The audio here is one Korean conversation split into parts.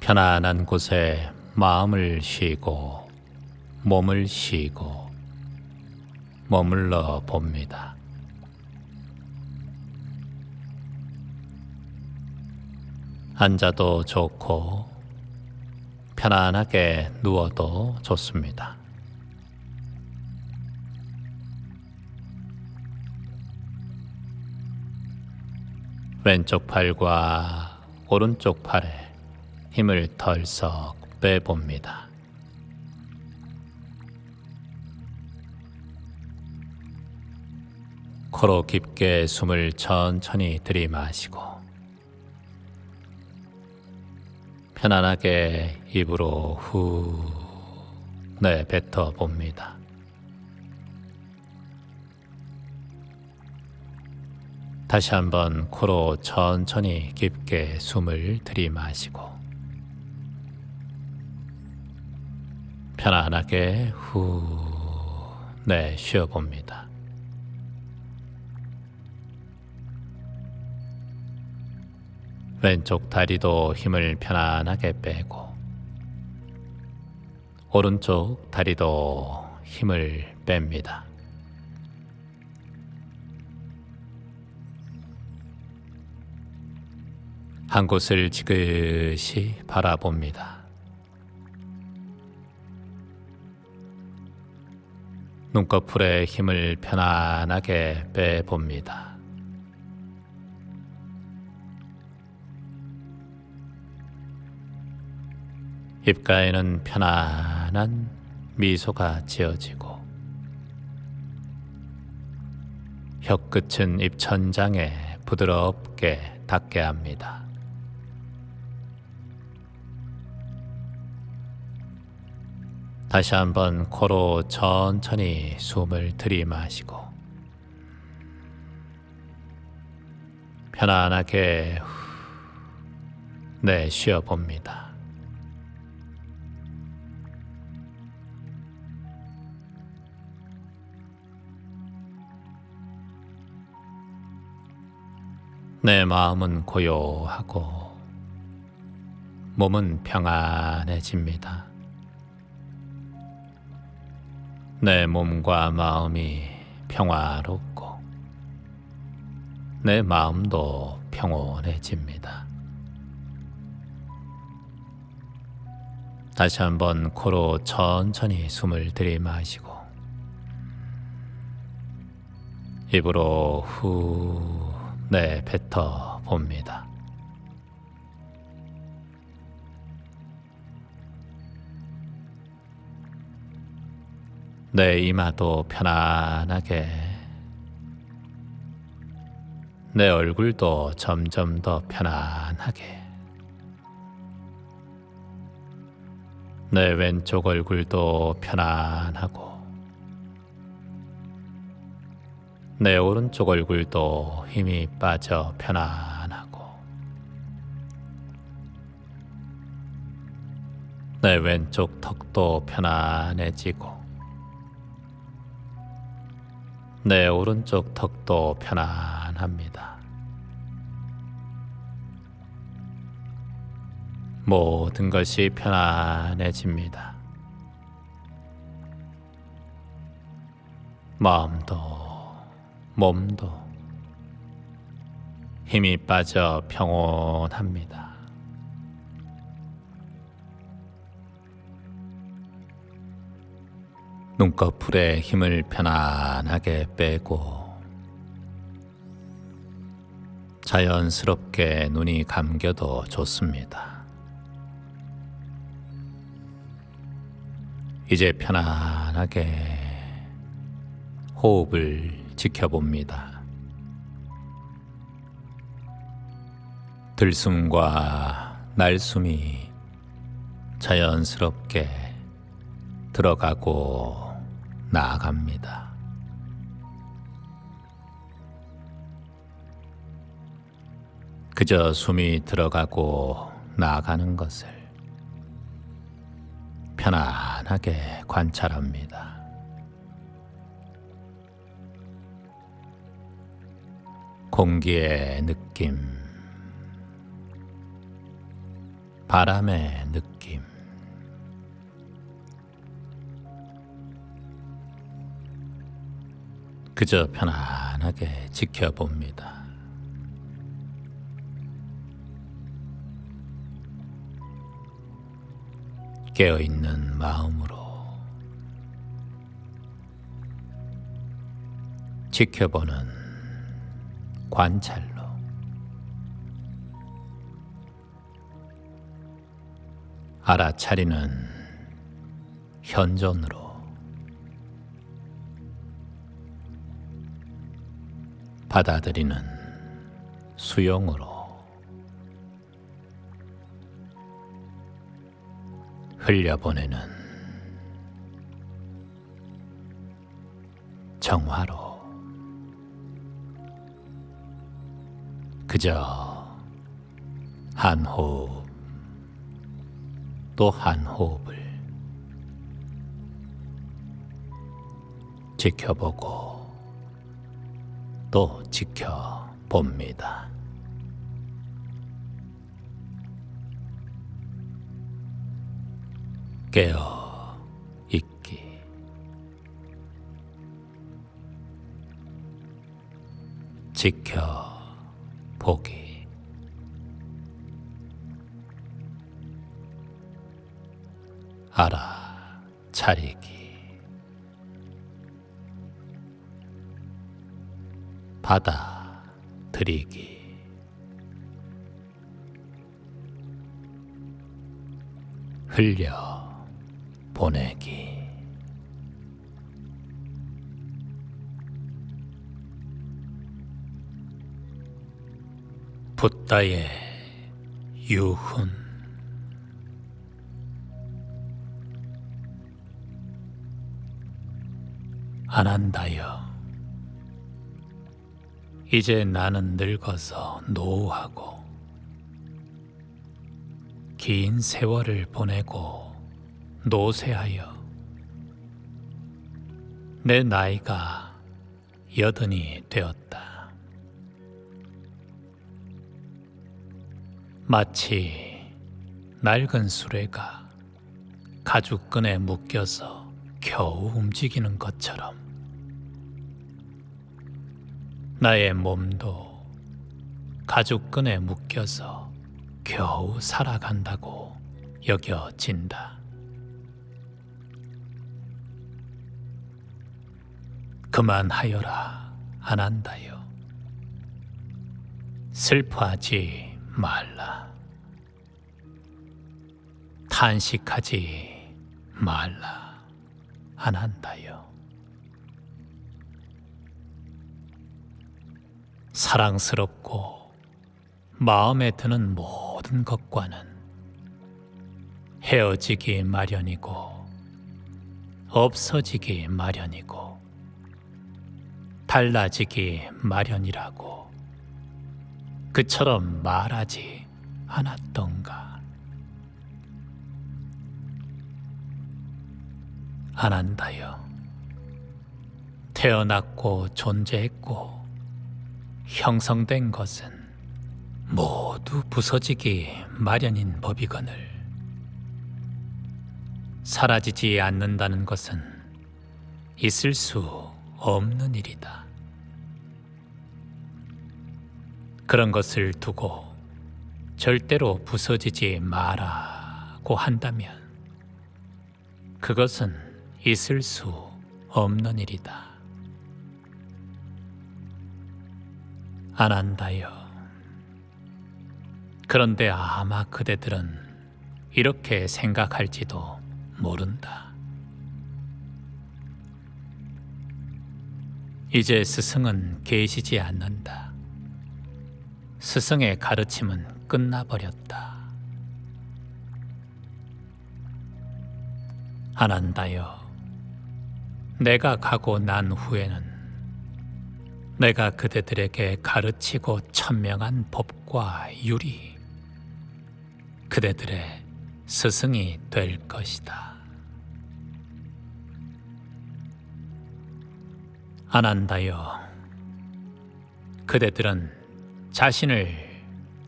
편안한 곳에 마음을 쉬고 몸을 쉬고 머물러 봅니다. 앉아도 좋고 편안하게 누워도 좋습니다. 왼쪽 팔과 오른쪽 팔에 힘을 덜썩 빼봅니다. 코로 깊게 숨을 천천히 들이마시고 편안하게 입으로 후 내뱉어 봅니다. 다시 한번 코로 천천히 깊게 숨을 들이마시고 편안하게 후 내쉬어 봅니다. 왼쪽 다리도 힘을 편안하게 빼고 오른쪽 다리도 힘을 뺍니다. 한 곳을 지그시 바라봅니다. 눈꺼풀에 힘을 편안하게 빼봅니다. 입가에는 편안한 미소가 지어지고 혀끝은 입천장에 부드럽게 닿게 합니다. 다시 한번 코로 천천히 숨을 들이마시고 편안하게 내쉬어 봅니다. 내 마음은 고요하고 몸은 평안해집니다. 내 몸과 마음이 평화롭고 내 마음도 평온해집니다. 다시 한번 코로 천천히 숨을 들이마시고 입으로 후 내뱉어 봅니다. 내 이마도 편안하게, 내 얼굴도 점점 더 편안하게, 내 왼쪽 얼굴도 편안하고 내 오른쪽 얼굴도 힘이 빠져 편안하고 내 왼쪽 턱도 편안해지고 내 오른쪽 턱도 편안합니다. 모든 것이 편안해집니다. 마음도 몸도 힘이 빠져 평온합니다. 눈꺼풀에 힘을 편안하게 빼고 자연스럽게 눈이 감겨도 좋습니다. 이제 편안하게 호흡을 지켜봅니다. 들숨과 날숨이 자연스럽게 들어가고 나아갑니다. 그저 숨이 들어가고 나아가는 것을 편안하게 관찰합니다. 공기의 느낌, 바람의 느낌. 그저 편안하게 지켜봅니다. 깨어있는 마음으로 지켜보는 관찰로 알아차리는 현존으로 받아들이는 수용으로 흘려보내는 정화로 그저 한 호흡 또 한 호흡을 지켜보고 또 지켜봅니다. 깨어 있기. 지켜보기. 알아차리기. 받아들이기. 흘려보내기. 붓다의 유훈. 안한다여. 이제 나는 늙어서 노후하고 긴 세월을 보내고 노쇠하여 내 나이가 80이 되었다. 마치 낡은 수레가 가죽끈에 묶여서 겨우 움직이는 것처럼 나의 몸도 가죽끈에 묶여서 겨우 살아간다고 여겨진다. 그만하여라 안한다여. 슬퍼하지 말라. 탄식하지 말라 안한다여. 사랑스럽고 마음에 드는 모든 것과는 헤어지기 마련이고 없어지기 마련이고 달라지기 마련이라고 그처럼 말하지 않았던가. 안한다여. 태어났고 존재했고 형성된 것은 모두 부서지기 마련인 법이거늘 사라지지 않는다는 것은 있을 수 없는 일이다. 그런 것을 두고 절대로 부서지지 마라고 한다면 그것은 있을 수 없는 일이다. 안한다여. 그런데 아마 그대들은 이렇게 생각할지도 모른다. 이제 스승은 계시지 않는다. 스승의 가르침은 끝나버렸다. 안한다여. 내가 가고 난 후에는 내가 그대들에게 가르치고 천명한 법과 유리, 그대들의 스승이 될 것이다. 안한다여. 그대들은 자신을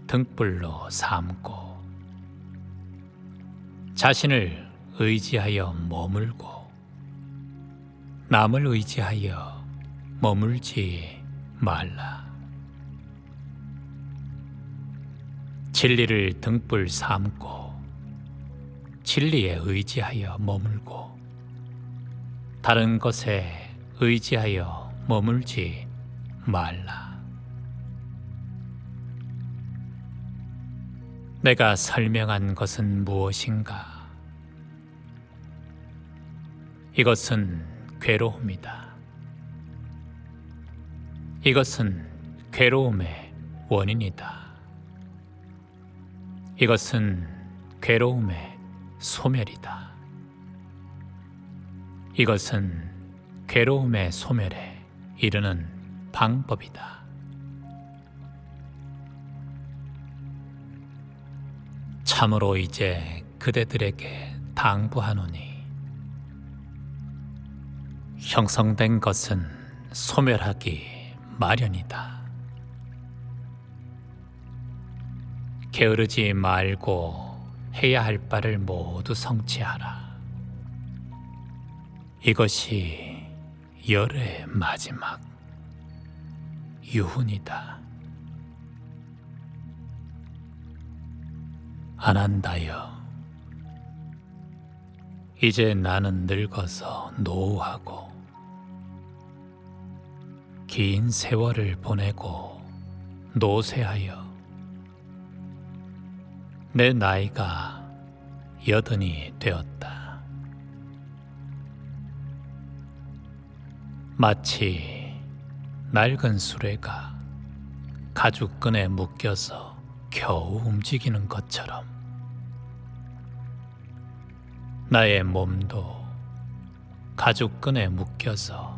등불로 삼고 자신을 의지하여 머물고 남을 의지하여 머물지 말라. 진리를 등불 삼고 진리에 의지하여 머물고 다른 것에 의지하여 머물지 말라. 내가 설명한 것은 무엇인가? 이것은 괴로움이다. 이것은 괴로움의 원인이다. 이것은 괴로움의 소멸이다. 이것은 괴로움의 소멸에 이르는 방법이다. 참으로 이제 그대들에게 당부하노니 형성된 것은 소멸하기 마련이다. 게으르지 말고 해야 할 바를 모두 성취하라. 이것이 열의 마지막 유훈이다. 아난다여, 이제 나는 늙어서 노후하고 긴 세월을 보내고 노쇠하여 내 나이가 80이 되었다. 마치 낡은 수레가 가죽끈에 묶여서 겨우 움직이는 것처럼 나의 몸도 가죽끈에 묶여서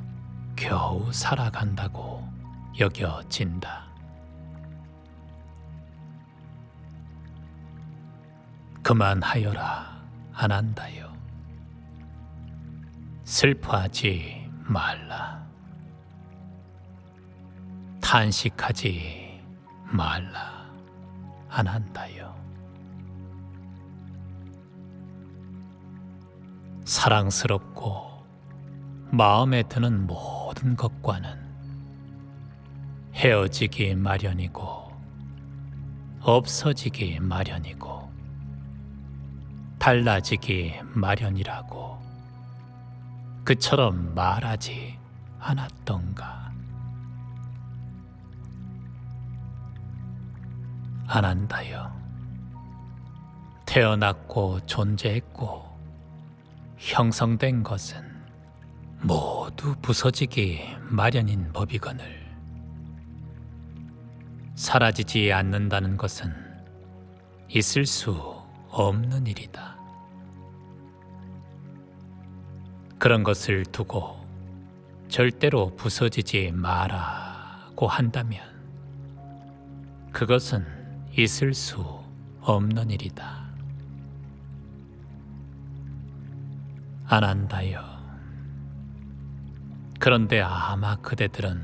겨우 살아간다고 여겨진다. 그만하여라, 아난다여. 슬퍼하지 말라. 탄식하지 말라, 아난다여. 사랑스럽고 마음에 드는 모든 것과는 헤어지기 마련이고 없어지기 마련이고 달라지기 마련이라고 그처럼 말하지 않았던가? 아난다여. 태어났고 존재했고 형성된 것은 모두 부서지기 마련인 법이거늘 사라지지 않는다는 것은 있을 수 없는 일이다. 그런 것을 두고 절대로 부서지지 마라고 한다면 그것은 있을 수 없는 일이다. 아난다여. 그런데 아마 그대들은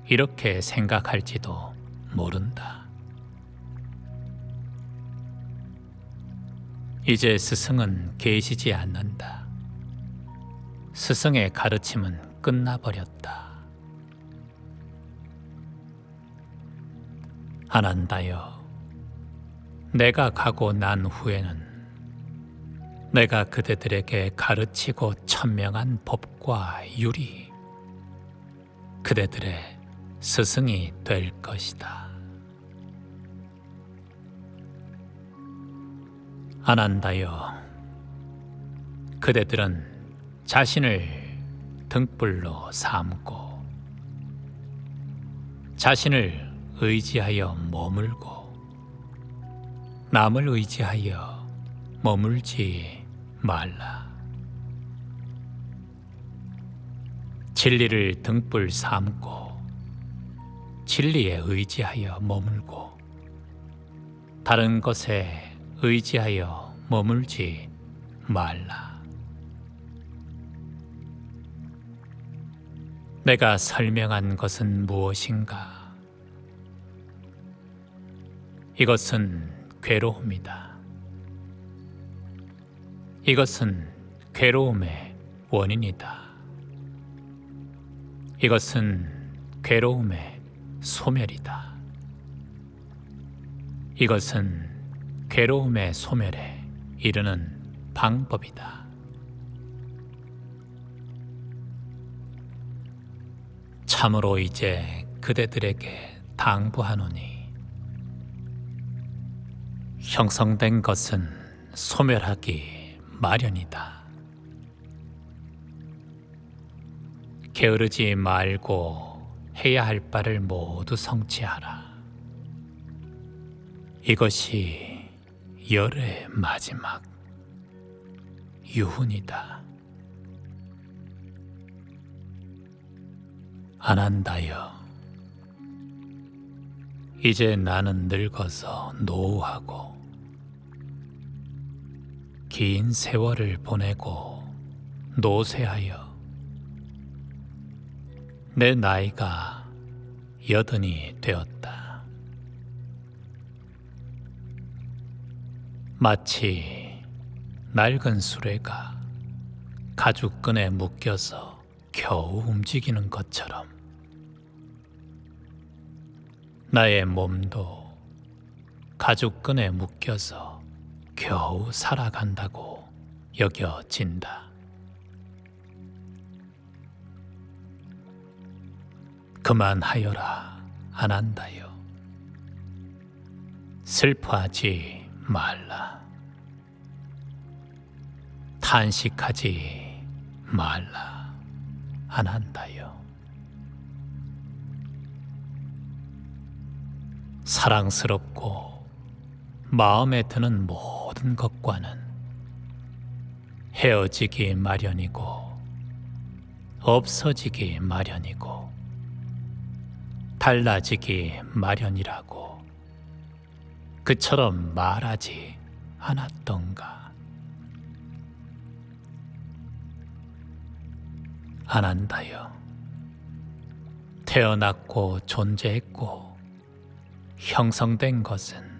이렇게 생각할지도 모른다. 이제 스승은 계시지 않는다. 스승의 가르침은 끝나버렸다. 아난다여. 내가 가고 난 후에는 내가 그대들에게 가르치고 천명한 법과 율이 그대들의 스승이 될 것이다. 아난다여. 그대들은 자신을 등불로 삼고 자신을 의지하여 머물고 남을 의지하여 머물지 말라. 진리를 등불 삼고 진리에 의지하여 머물고 다른 것에 의지하여 머물지 말라. 내가 설명한 것은 무엇인가? 이것은 괴로움이다. 이것은 괴로움의 원인이다. 이것은 괴로움의 소멸이다. 이것은 괴로움의 소멸에 이르는 방법이다. 참으로 이제 그대들에게 당부하노니 형성된 것은 소멸하기 마련이다. 게으르지 말고 해야 할 바를 모두 성취하라. 이것이 열의 마지막 유훈이다. 아난다여, 이제 나는 늙어서 노후하고 긴 세월을 보내고 노쇠하여 내 나이가 80이 되었다. 마치 낡은 수레가 가죽끈에 묶여서 겨우 움직이는 것처럼 나의 몸도 가죽끈에 묶여서 겨우 살아간다고 여겨진다. 그만하여라, 아난다여. 슬퍼하지 말라. 탄식하지 말라, 아난다여. 사랑스럽고 마음에 드는 모든 것과는 헤어지기 마련이고 없어지기 마련이고 달라지기 마련이라고 그처럼 말하지 않았던가. 아난다여, 태어났고 존재했고 형성된 것은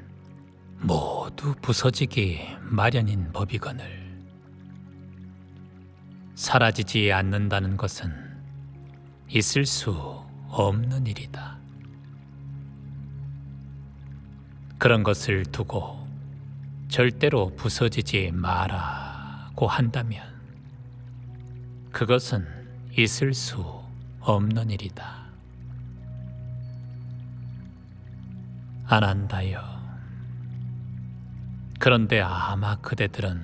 모두 부서지기 마련인 법이거늘 사라지지 않는다는 것은 있을 수 없는 일이다. 그런 것을 두고 절대로 부서지지 마라고 한다면 그것은 있을 수 없는 일이다. 아난다여, 그런데 아마 그대들은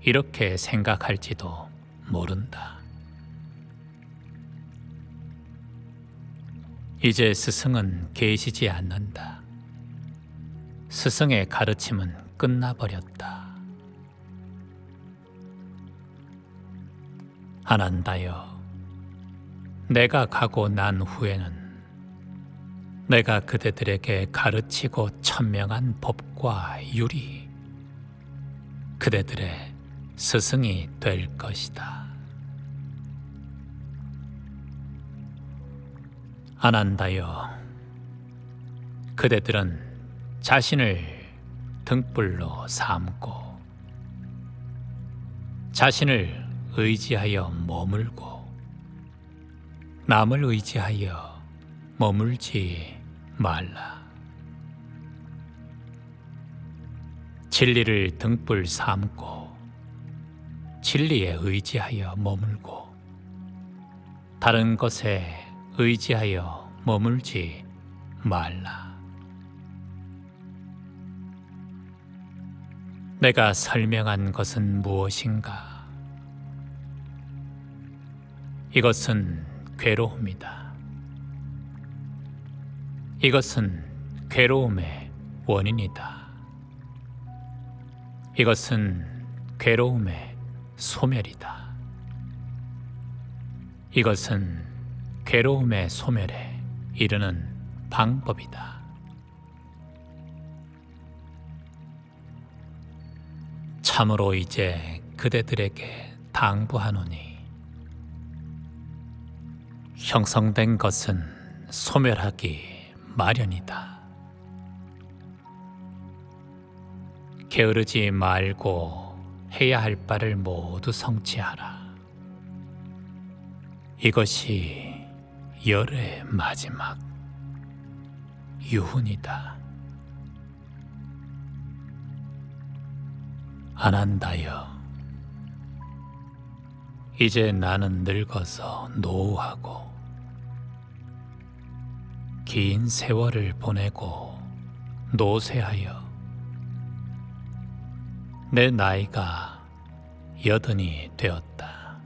이렇게 생각할지도 모른다. 이제 스승은 계시지 않는다. 스승의 가르침은 끝나버렸다. 아난다여, 내가 가고 난 후에는 내가 그대들에게 가르치고 천명한 법과 율이 그대들의 스승이 될 것이다. 아난다여, 그대들은 자신을 등불로 삼고 자신을 의지하여 머물고 남을 의지하여 머물지 말라. 진리를 등불 삼고 진리에 의지하여 머물고 다른 것에 의지하여 머물지 말라. 내가 설명한 것은 무엇인가? 이것은 괴로움이다. 이것은 괴로움의 원인이다. 이것은 괴로움의 소멸이다. 이것은 괴로움의 소멸에 이르는 방법이다. 참으로 이제 그대들에게 당부하노니 형성된 것은 소멸하기 마련이다. 게으르지 말고 해야 할 바를 모두 성취하라. 이것이 열의 마지막 유훈이다. 아난다여, 이제 나는 늙어서 노후하고 긴 세월을 보내고 노쇠하여 내 나이가 80이 되었다.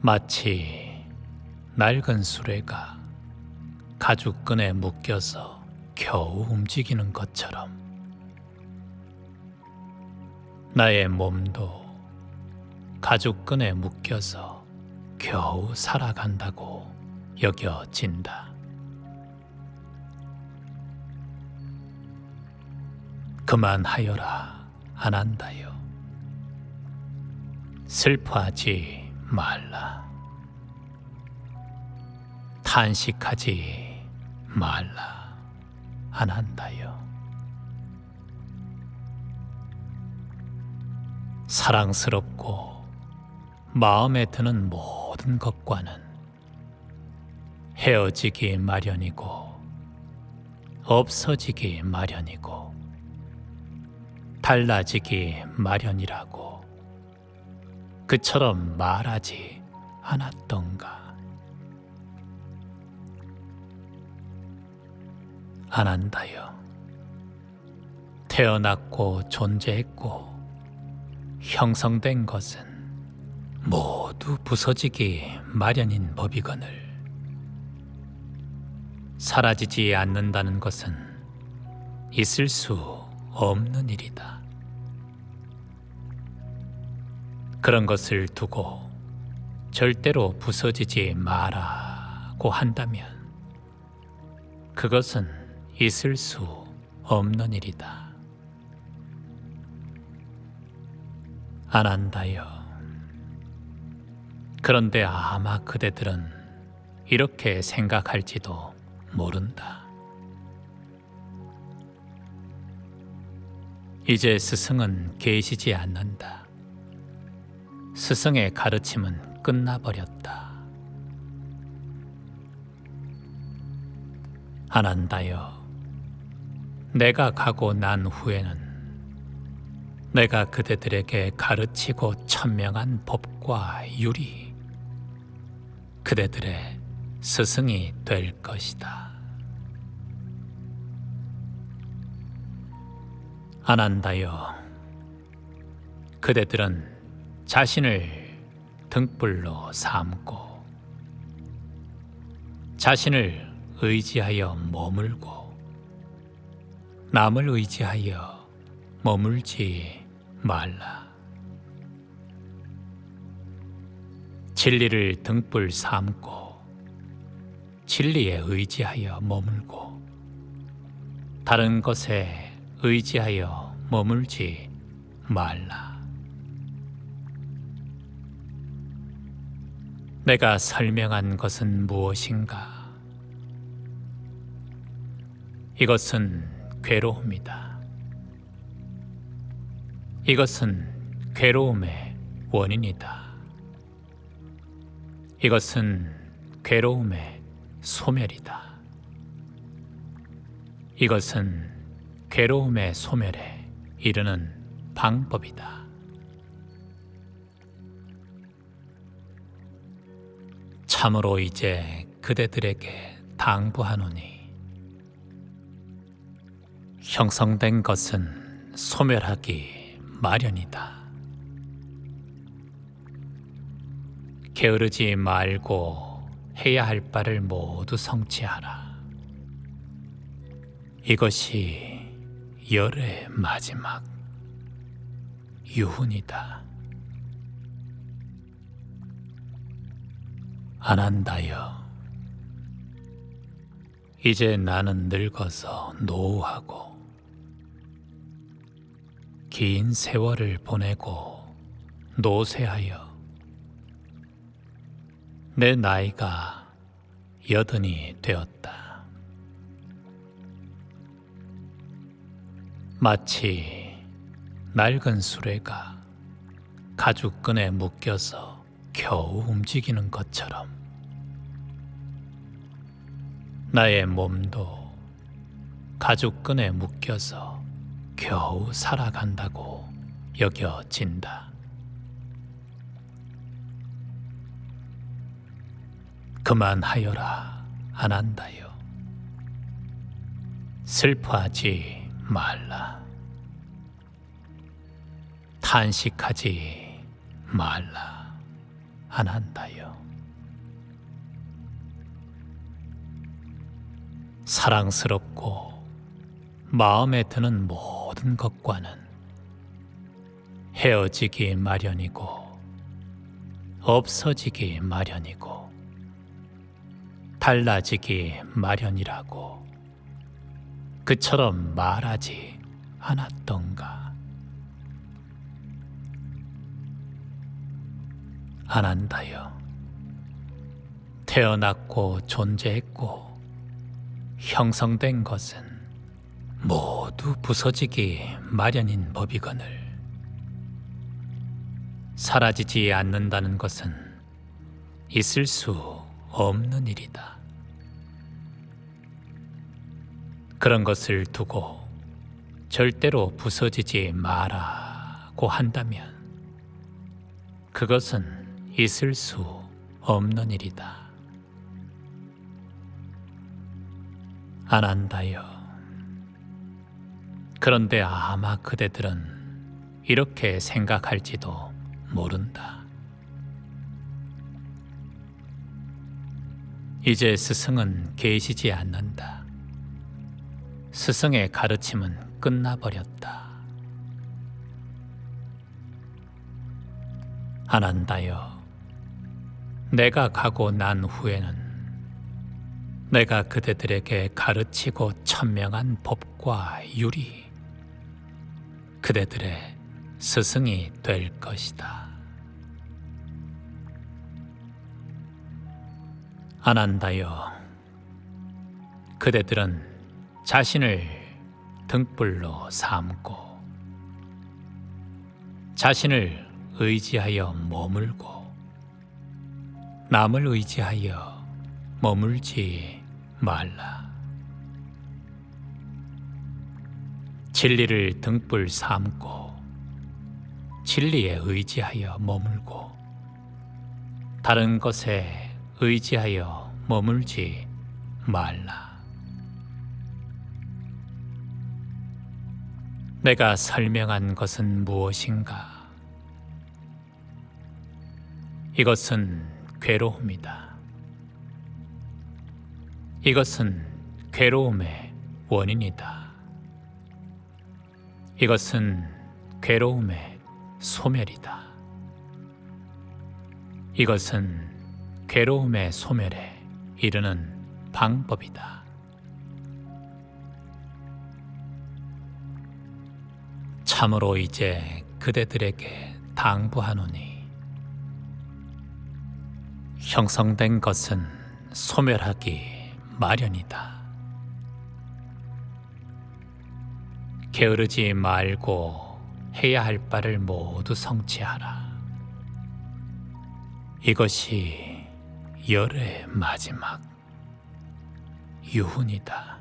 마치 낡은 수레가 가죽끈에 묶여서 겨우 움직이는 것처럼 나의 몸도 가죽끈에 묶여서 겨우 살아간다고 여겨진다. 그만하여라, 아난다여. 슬퍼하지 말라. 탄식하지 말라, 아난다여. 사랑스럽고 마음에 드는 모든 것과는 헤어지기 마련이고 없어지기 마련이고 달라지기 마련이라고 그처럼 말하지 않았던가. 아난다여, 태어났고 존재했고 형성된 것은 모두 부서지기 마련인 법이거늘 사라지지 않는다는 것은 있을 수 없는 일이다. 그런 것을 두고 절대로 부서지지 마라고 한다면 그것은 있을 수 없는 일이다. 아난다여, 그런데 아마 그대들은 이렇게 생각할지도 모른다. 이제 스승은 계시지 않는다. 스승의 가르침은 끝나버렸다. 아난다여, 내가 가고 난 후에는 내가 그대들에게 가르치고 천명한 법과 율이 그대들의 스승이 될 것이다. 아난다여, 그대들은 자신을 등불로 삼고 자신을 의지하여 머물고 남을 의지하여 머물지 말라. 진리를 등불 삼고 진리에 의지하여 머물고 다른 것에 의지하여 머물지 말라. 내가 설명한 것은 무엇인가? 이것은 괴로움이다. 이것은 괴로움의 원인이다. 이것은 괴로움의 소멸이다. 이것은 괴로움의 소멸에 이르는 방법이다. 참으로 이제 그대들에게 당부하노니 형성된 것은 소멸하기 마련이다. 게으르지 말고 해야 할 바를 모두 성취하라. 이것이 열의 마지막 유훈이다. 아난다여, 이제 나는 늙어서 노후하고 긴 세월을 보내고 노쇠하여 내 나이가 80이 되었다. 마치 낡은 수레가 가죽끈에 묶여서 겨우 움직이는 것처럼 나의 몸도 가죽끈에 묶여서 겨우 살아간다고 여겨진다. 그만하여라 안 한다요. 슬퍼하지 말라. 탄식하지 말라 안 한다요. 사랑스럽고 마음에 드는 모든 것과는 헤어지기 마련이고 없어지기 마련이고 달라지기 마련이라고 그처럼 말하지 않았던가. 안 한다요. 태어났고 존재했고 형성된 것은 모두 부서지기 마련인 법이거늘 사라지지 않는다는 것은 있을 수 없는 일이다. 그런 것을 두고 절대로 부서지지 마라고 한다면 그것은 있을 수 없는 일이다. 안 한다요. 그런데 아마 그대들은 이렇게 생각할지도 모른다. 이제 스승은 계시지 않는다. 스승의 가르침은 끝나버렸다. 안 한다요. 내가 가고 난 후에는 내가 그대들에게 가르치고 천명한 법과 율이 그대들의 스승이 될 것이다. 안 한다요. 그대들은 자신을 등불로 삼고 자신을 의지하여 머물고 남을 의지하여 머물지 말라. 진리를 등불 삼고 진리에 의지하여 머물고 다른 것에 의지하여 머물지 말라. 내가 설명한 것은 무엇인가? 이것은 괴로움이다. 이것은 괴로움의 원인이다. 이것은 괴로움의 소멸이다. 이것은 괴로움의 소멸에 이르는 방법이다. 참으로 이제 그대들에게 당부하노니 형성된 것은 소멸하기 마련이다. 게으르지 말고 해야 할 바를 모두 성취하라. 이것이 열의 마지막 유훈이다.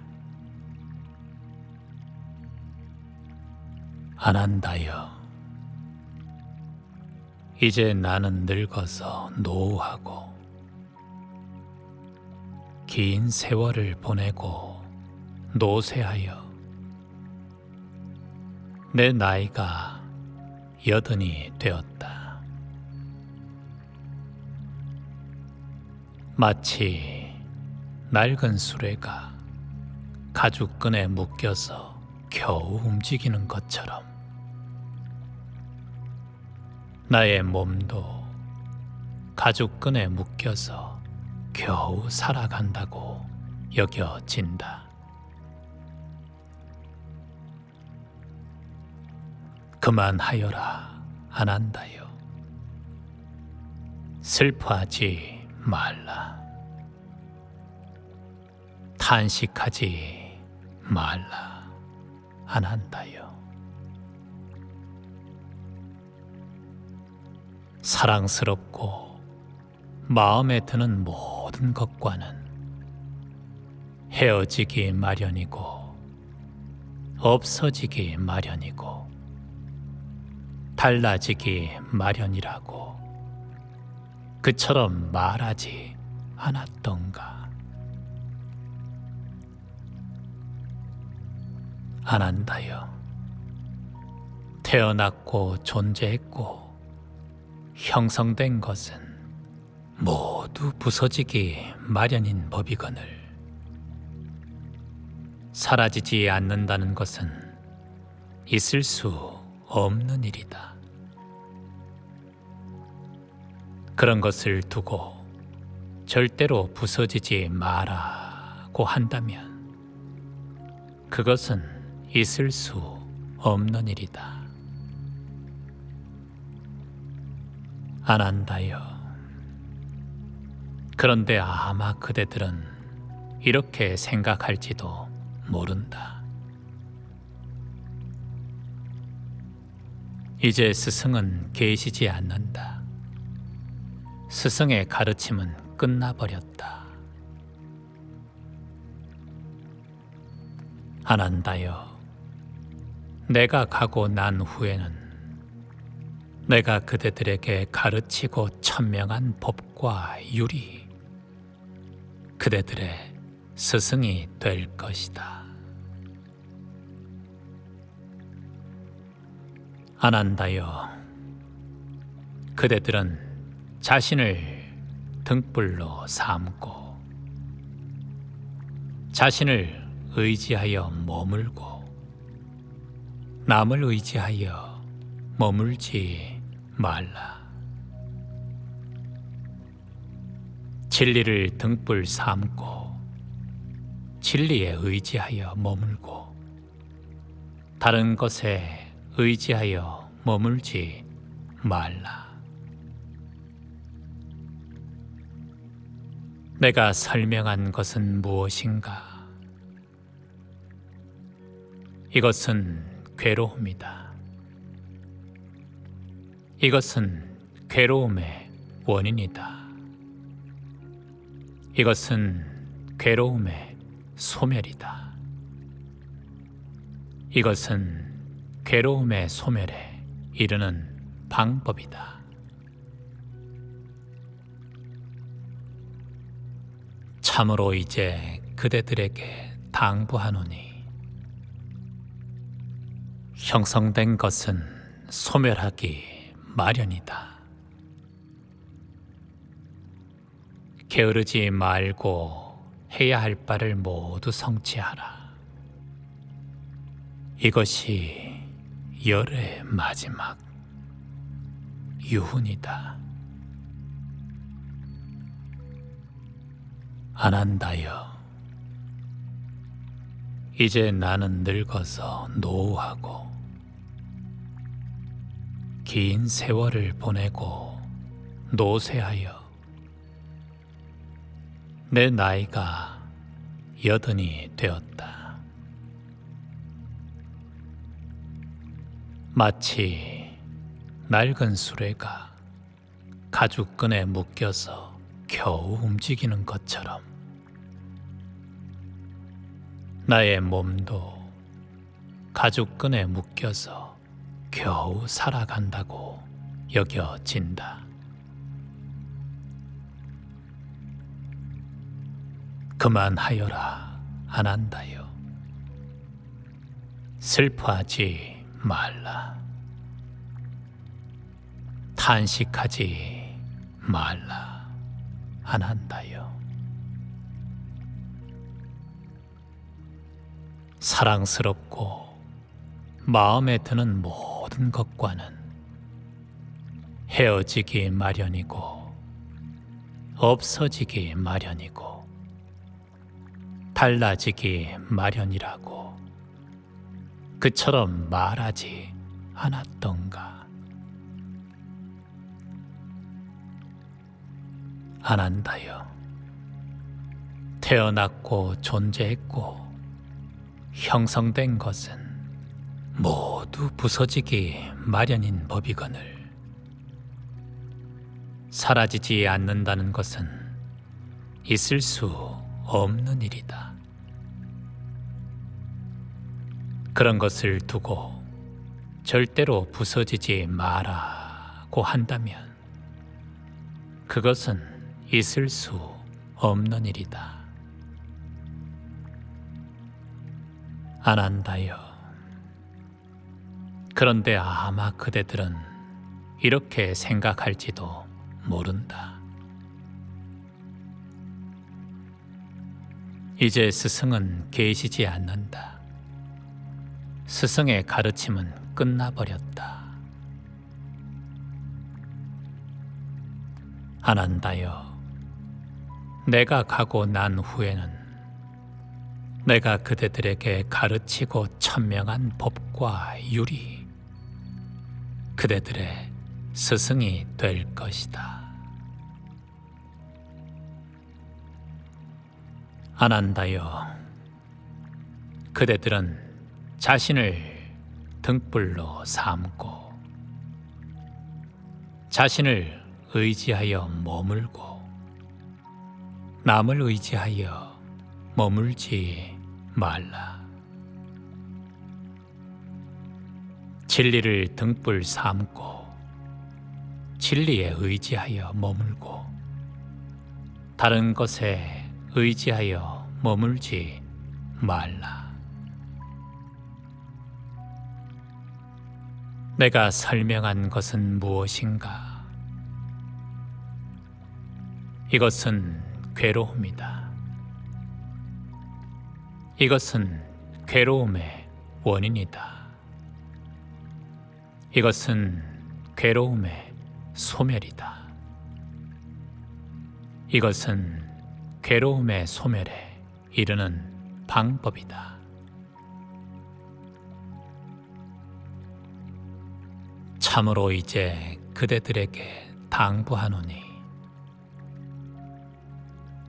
안 한다요. 이제 나는 늙어서 노후하고 긴 세월을 보내고 노쇠하여 내 나이가 80이 되었다. 마치 낡은 수레가 가죽끈에 묶여서 겨우 움직이는 것처럼 나의 몸도 가죽끈에 묶여서 겨우 살아간다고 여겨진다. 그만하여라 안 한다요. 슬퍼하지 말라. 탄식하지 말라 안 한다요. 사랑스럽고 마음에 드는 모든 것과는 헤어지기 마련이고 없어지기 마련이고 달라지기 마련이라고 그처럼 말하지 않았던가. 안 한다요. 태어났고 존재했고 형성된 것은 모두 부서지기 마련인 법이거늘 사라지지 않는다는 것은 있을 수 없는 일이다. 그런 것을 두고 절대로 부서지지 마라고 한다면 그것은 있을 수 없는 일이다. 안 한다요. 그런데 아마 그대들은 이렇게 생각할지도 모른다. 이제 스승은 계시지 않는다. 스승의 가르침은 끝나버렸다. 안 한다요. 내가 가고 난 후에는 내가 그대들에게 가르치고 천명한 법과 유리, 그대들의 스승이 될 것이다. 안 한다요. 그대들은 자신을 등불로 삼고 자신을 의지하여 머물고 남을 의지하여 머물지 말라. 진리를 등불 삼고 진리에 의지하여 머물고 다른 것에 의지하여 머물지 말라. 내가 설명한 것은 무엇인가? 이것은 괴로움이다. 이것은 괴로움의 원인이다. 이것은 괴로움의 소멸이다. 이것은 괴로움의 소멸에 이르는 방법이다. 참으로 이제 그대들에게 당부하노니 형성된 것은 소멸하기 마련이다. 게으르지 말고 해야 할 바를 모두 성취하라. 이것이 열의 마지막 유훈이다. 안 한다요. 이제 나는 늙어서 노후하고 긴 세월을 보내고 노쇠하여 내 나이가 80이 되었다. 마치 낡은 수레가 가죽끈에 묶여서 겨우 움직이는 것처럼 나의 몸도 가죽끈에 묶여서 겨우 살아간다고 여겨진다. 그만하여라. 안 한다요. 슬퍼하지 말라. 탄식하지 말라. 안 한다요. 사랑스럽고 마음에 드는 모든 것과는 헤어지기 마련이고 없어지기 마련이고 달라지기 마련이라고 그처럼 말하지 않았던가. 안 한다요. 태어났고 존재했고 형성된 것은 모두 부서지기 마련인 법이거늘 사라지지 않는다는 것은 있을 수 없는 일이다. 그런 것을 두고 절대로 부서지지 마라고 한다면 그것은 있을 수 없는 일이다. 아난다요. 그런데 아마 그대들은 이렇게 생각할지도 모른다. 이제 스승은 계시지 않는다. 스승의 가르침은 끝나버렸다. 아난다요. 내가 가고 난 후에는 내가 그대들에게 가르치고 천명한 법과 율이 그대들의 스승이 될 것이다. 아난다요. 그대들은 자신을 등불로 삼고 자신을 의지하여 머물고 남을 의지하여 머물지 말라. 진리를 등불 삼고 진리에 의지하여 머물고 다른 것에 의지하여 머물지 말라. 내가 설명한 것은 무엇인가? 이것은 괴로움이다. 이것은 괴로움의 원인이다. 이것은 괴로움의 소멸이다. 이것은 괴로움의 소멸에 이르는 방법이다. 참으로 이제 그대들에게 당부하노니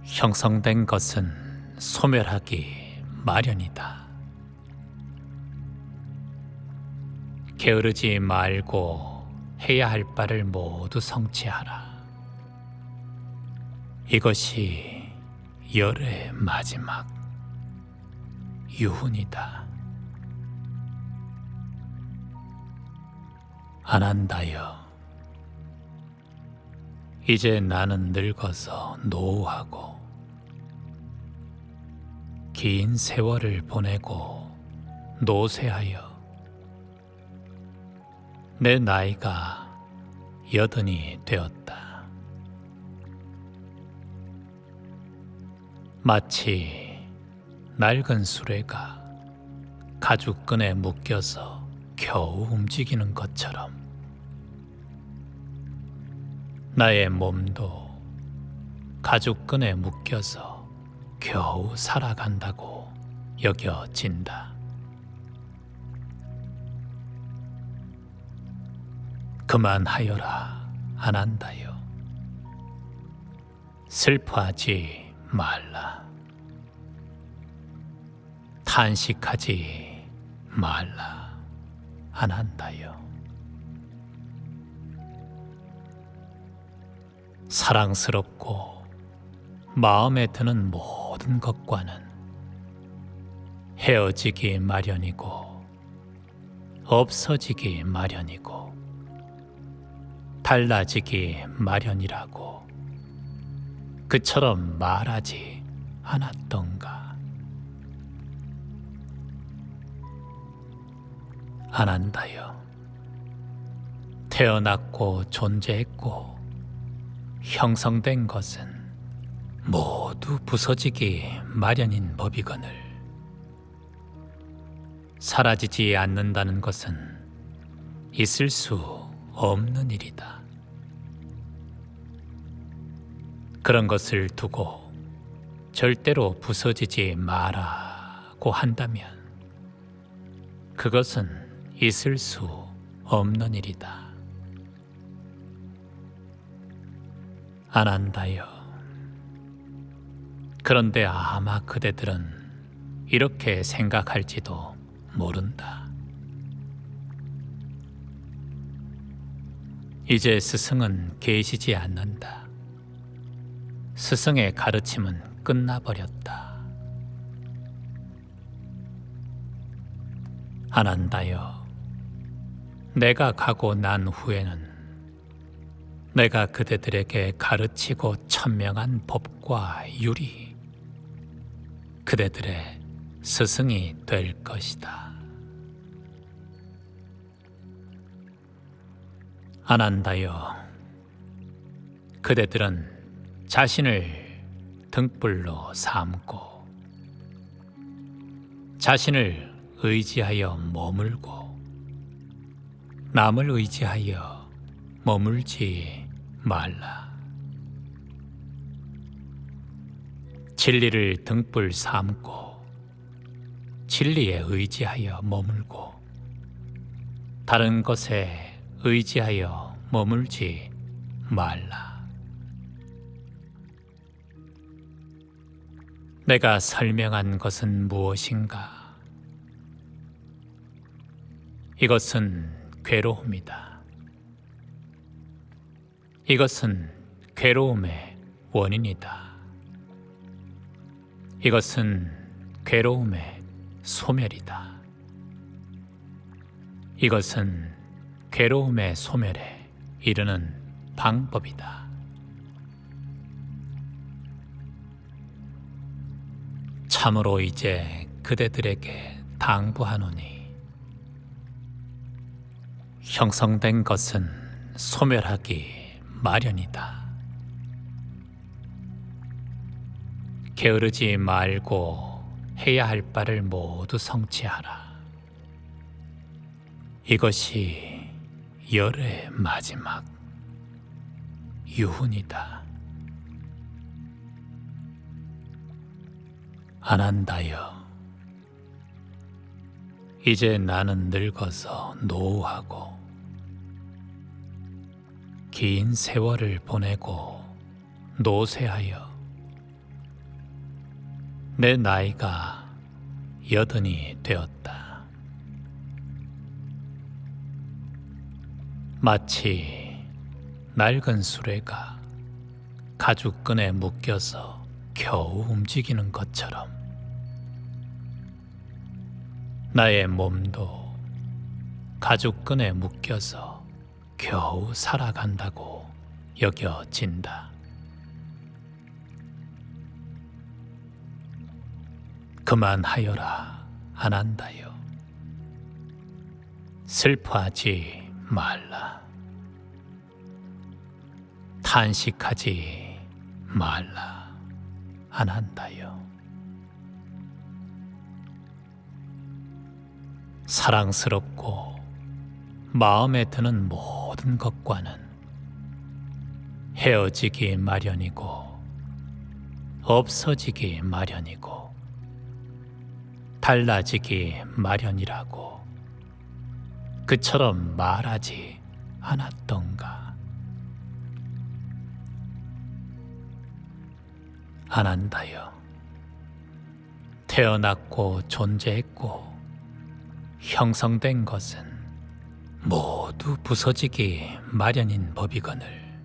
형성된 것은 소멸하기 마련이다. 게으르지 말고 해야 할 바를 모두 성취하라. 이것이 열의 마지막 유훈이다. 아난다요. 이제 나는 늙어서 노후하고 긴 세월을 보내고 노쇠하여 내 나이가 80이 되었다. 마치 낡은 수레가 가죽끈에 묶여서 겨우 움직이는 것처럼 나의 몸도 가죽끈에 묶여서 겨우 살아간다고 여겨진다. 그만하여라, 아난다요. 슬퍼하지 말라. 탄식하지 말라, 아난다요. 사랑스럽고 마음에 드는 모든 것과는 헤어지기 마련이고 없어지기 마련이고 달라지기 마련이라고 그처럼 말하지 않았던가? 아난다요. 태어났고 존재했고 형성된 것은 모두 부서지기 마련인 법이거늘 사라지지 않는다는 것은 있을 수 없는 일이다. 그런 것을 두고 절대로 부서지지 마라고 한다면 그것은 있을 수 없는 일이다. 아난다요. 그런데 아마 그대들은 이렇게 생각할지도 모른다. 이제 스승은 계시지 않는다. 스승의 가르침은 끝나버렸다. 아난다여, 내가 가고 난 후에는 내가 그대들에게 가르치고 천명한 법과 율이 그대들의 스승이 될 것이다. 아난다여, 그대들은 자신을 등불로 삼고 자신을 의지하여 머물고 남을 의지하여 머물지 말라. 진리를 등불 삼고 진리에 의지하여 머물고 다른 것에 의지하여 머물지 말라. 내가 설명한 것은 무엇인가? 이것은 괴로움이다. 이것은 괴로움의 원인이다. 이것은 괴로움의 소멸이다. 이것은 괴로움의 소멸에 이르는 방법이다. 참으로 이제 그대들에게 당부하노니 형성된 것은 소멸하기 마련이다. 게으르지 말고 해야 할 바를 모두 성취하라. 이것이 열의 마지막 유훈이다. 아난다여, 이제 나는 늙어서 노후하고 긴 세월을 보내고 노쇠하여 내 나이가 80이 되었다. 마치 낡은 수레가 가죽끈에 묶여서 겨우 움직이는 것처럼 나의 몸도 가죽끈에 묶여서 겨우 살아간다고 여겨진다. 그만하여라, 아난다여. 슬퍼하지 말라. 탄식하지 말라, 아난다여. 사랑스럽고 마음에 드는 모든 것과는 헤어지기 마련이고 없어지기 마련이고 달라지기 마련이라고 그처럼 말하지 않았던가. 아난다여, 태어났고 존재했고 형성된 것은 모두 부서지기 마련인 법이거늘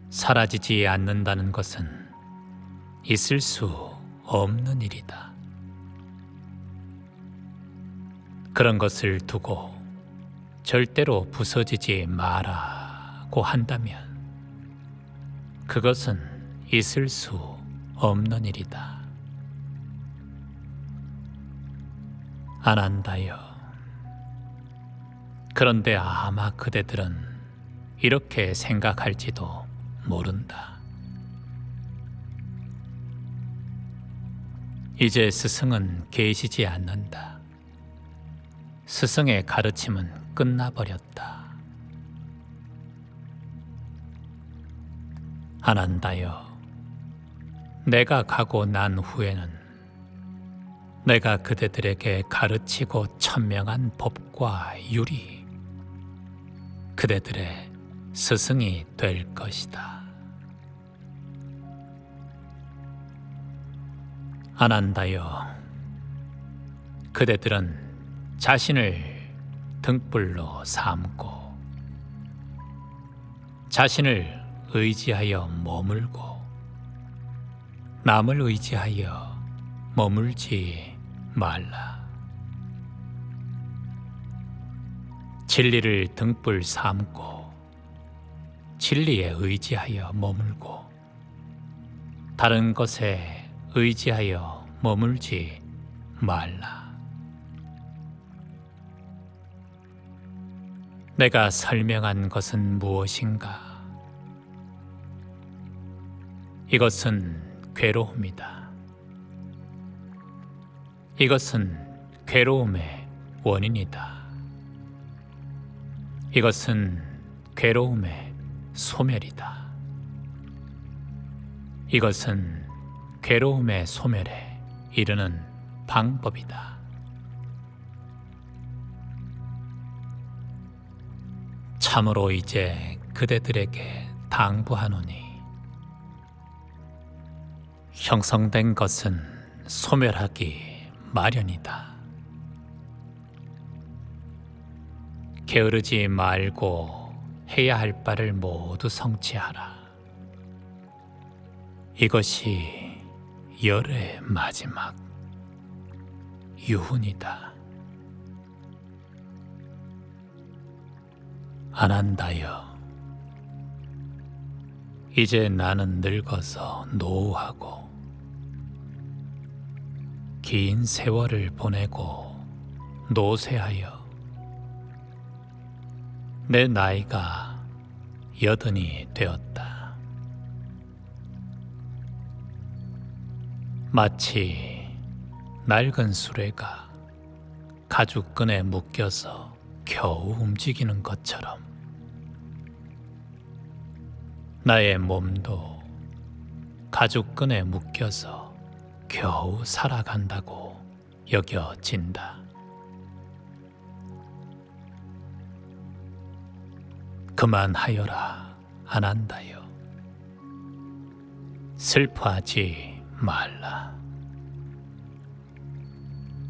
사라지지 않는다는 것은 있을 수 없는 일이다. 그런 것을 두고 절대로 부서지지 마라고 한다면 그것은 있을 수 없는 일이다. 아난다여, 그런데 아마 그대들은 이렇게 생각할지도 모른다. 이제 스승은 계시지 않는다. 스승의 가르침은 끝나버렸다. 아난다여, 내가 가고 난 후에는 내가 그대들에게 가르치고 천명한 법과 율이 그대들의 스승이 될 것이다. 아난다여, 그대들은 자신을 등불로 삼고 자신을 의지하여 머물고 남을 의지하여 머물지 말라. 진리를 등불 삼고 진리에 의지하여 머물고 다른 것에 의지하여 머물지 말라. 내가 설명한 것은 무엇인가? 이것은 괴로움이다. 이것은 괴로움의 원인이다. 이것은 괴로움의 소멸이다. 이것은 괴로움의 소멸에 이르는 방법이다. 참으로 이제 그대들에게 당부하노니 형성된 것은 소멸하기 마련이다. 게으르지 말고 해야 할 바를 모두 성취하라. 이것이 열의 마지막 유훈이다. 아난다여, 이제 나는 늙어서 노후하고 긴 세월을 보내고 노쇠하여 내 나이가 80이 되었다. 마치 낡은 수레가 가죽끈에 묶여서 겨우 움직이는 것처럼 나의 몸도 가죽끈에 묶여서 겨우 살아간다고 여겨진다. 그만하여라, 아난다여. 슬퍼하지 말라.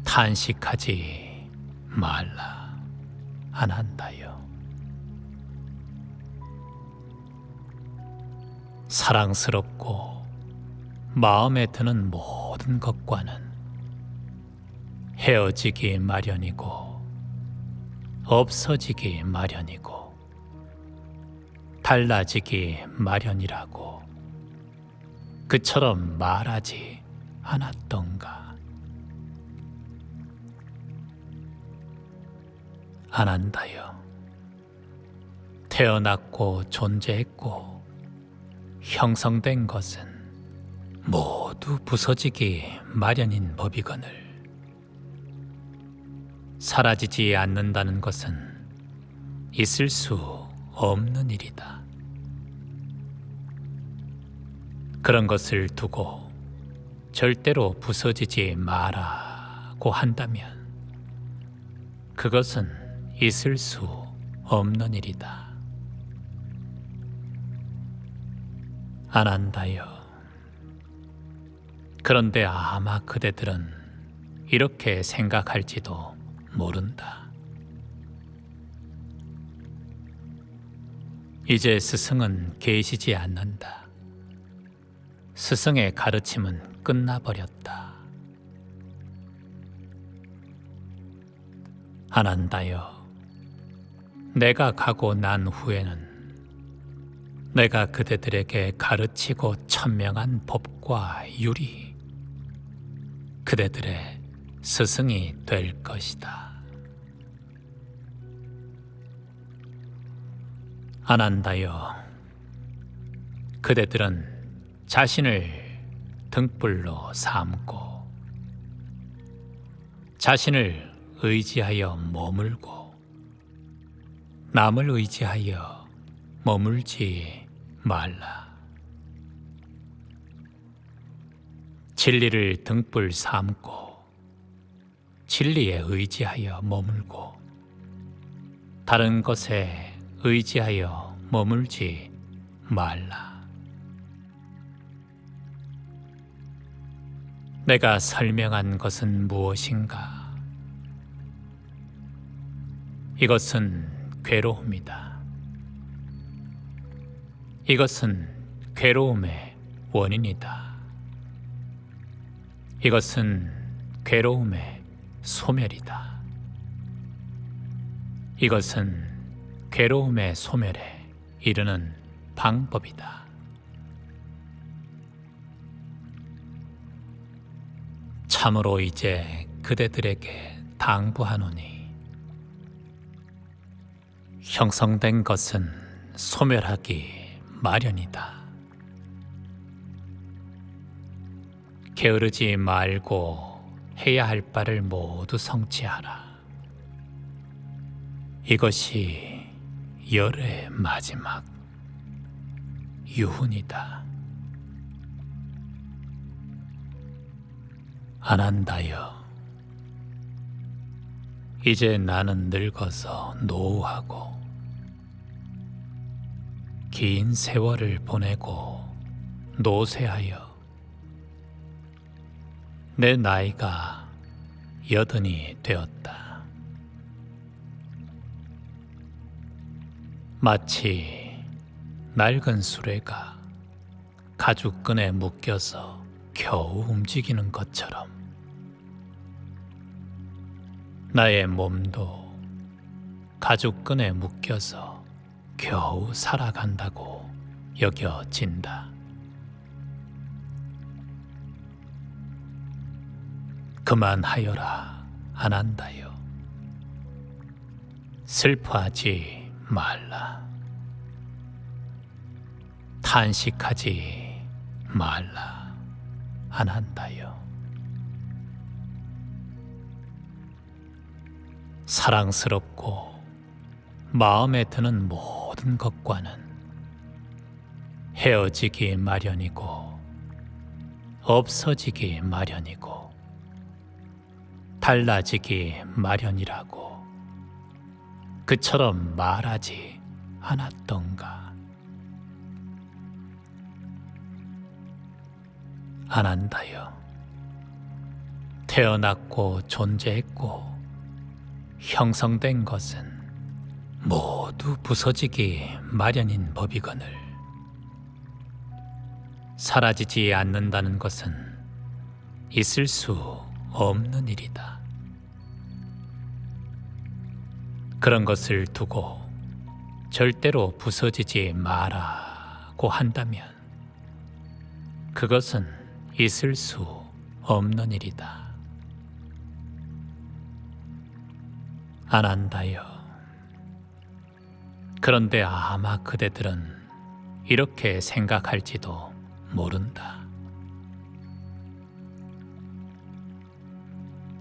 탄식하지 말라, 아난다여. 사랑스럽고 마음에 드는 모든 것과는 헤어지기 마련이고 없어지기 마련이고 달라지기 마련이라고 그처럼 말하지 않았던가? 아난다여. 태어났고 존재했고 형성된 것은 모두 부서지기 마련인 법이거늘 사라지지 않는다는 것은 있을 수 없는 일이다. 그런 것을 두고 절대로 부서지지 마라고 한다면 그것은 있을 수 없는 일이다. 아난다여. 그런데 아마 그대들은 이렇게 생각할지도 모른다. 이제 스승은 계시지 않는다. 스승의 가르침은 끝나버렸다. 아난다여. 내가 가고 난 후에는 내가 그대들에게 가르치고 천명한 법과 율이 그대들의 스승이 될 것이다. 아난다여. 그대들은 자신을 등불로 삼고 자신을 의지하여 머물고 남을 의지하여 머물지 말라. 진리를 등불 삼고 진리에 의지하여 머물고 다른 것에 의지하여 머물지 말라. 내가 설명한 것은 무엇인가? 이것은 괴로움이다. 이것은 괴로움의 원인이다. 이것은 괴로움의 소멸이다. 이것은 괴로움의 소멸에 이르는 방법이다. 참으로 이제 그대들에게 당부하노니 형성된 것은 소멸하기 마련이다. 게으르지 말고 해야 할 바를 모두 성취하라. 이것이 열의 마지막 유훈이다. 아난다여, 이제 나는 늙어서 노후하고 긴 세월을 보내고 노쇠하여 내 나이가 80이 되었다. 마치 낡은 수레가 가죽끈에 묶여서 겨우 움직이는 것처럼 나의 몸도 가죽끈에 묶여서 겨우 살아간다고 여겨진다. 그만하여라, 아난다여. 슬퍼하지 말라. 탄식하지 말라, 아난다여. 사랑스럽고 마음에 드는 모든 것과는 헤어지기 마련이고 없어지기 마련이고 달라지기 마련이라고 그처럼 말하지 않았던가. 아난다여, 태어났고 존재했고 형성된 것은 모두 부서지기 마련인 법이거늘 사라지지 않는다는 것은 있을 수 없는 일이다. 그런 것을 두고 절대로 부서지지 마라고 한다면 그것은 있을 수 없는 일이다. 아난다여, 그런데 아마 그대들은 이렇게 생각할지도 모른다.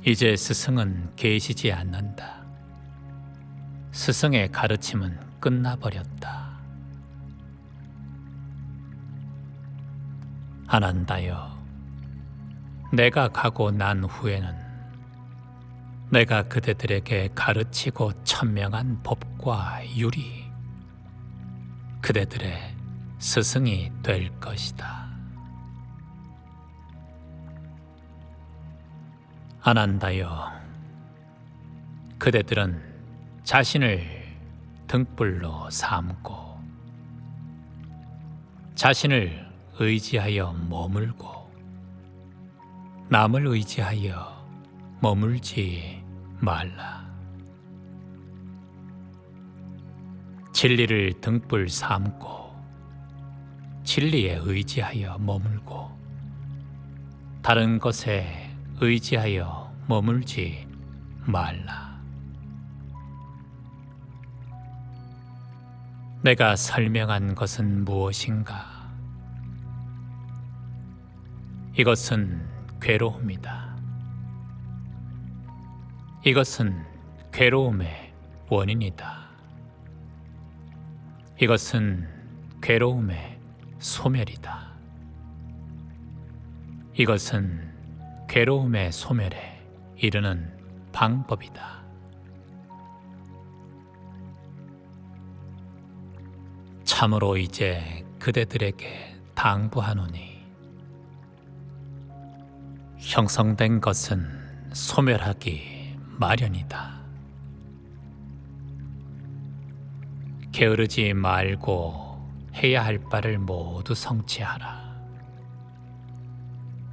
이제 스승은 계시지 않는다. 스승의 가르침은 끝나버렸다. 아난다여, 내가 가고 난 후에는 내가 그대들에게 가르치고 천명한 법과 율이 그대들의 스승이 될 것이다. 아난다여, 그대들은 자신을 등불로 삼고 자신을 의지하여 머물고 남을 의지하여 머물지 말라. 진리를 등불 삼고 진리에 의지하여 머물고 다른 것에 의지하여 머물지 말라. 내가 설명한 것은 무엇인가? 이것은 괴로움이다. 이것은 괴로움의 원인이다. 이것은 괴로움의 소멸이다. 이것은 괴로움의 소멸에 이르는 방법이다. 참으로 이제 그대들에게 당부하노니 형성된 것은 소멸하기 마련이다. 게으르지 말고 해야 할 바를 모두 성취하라.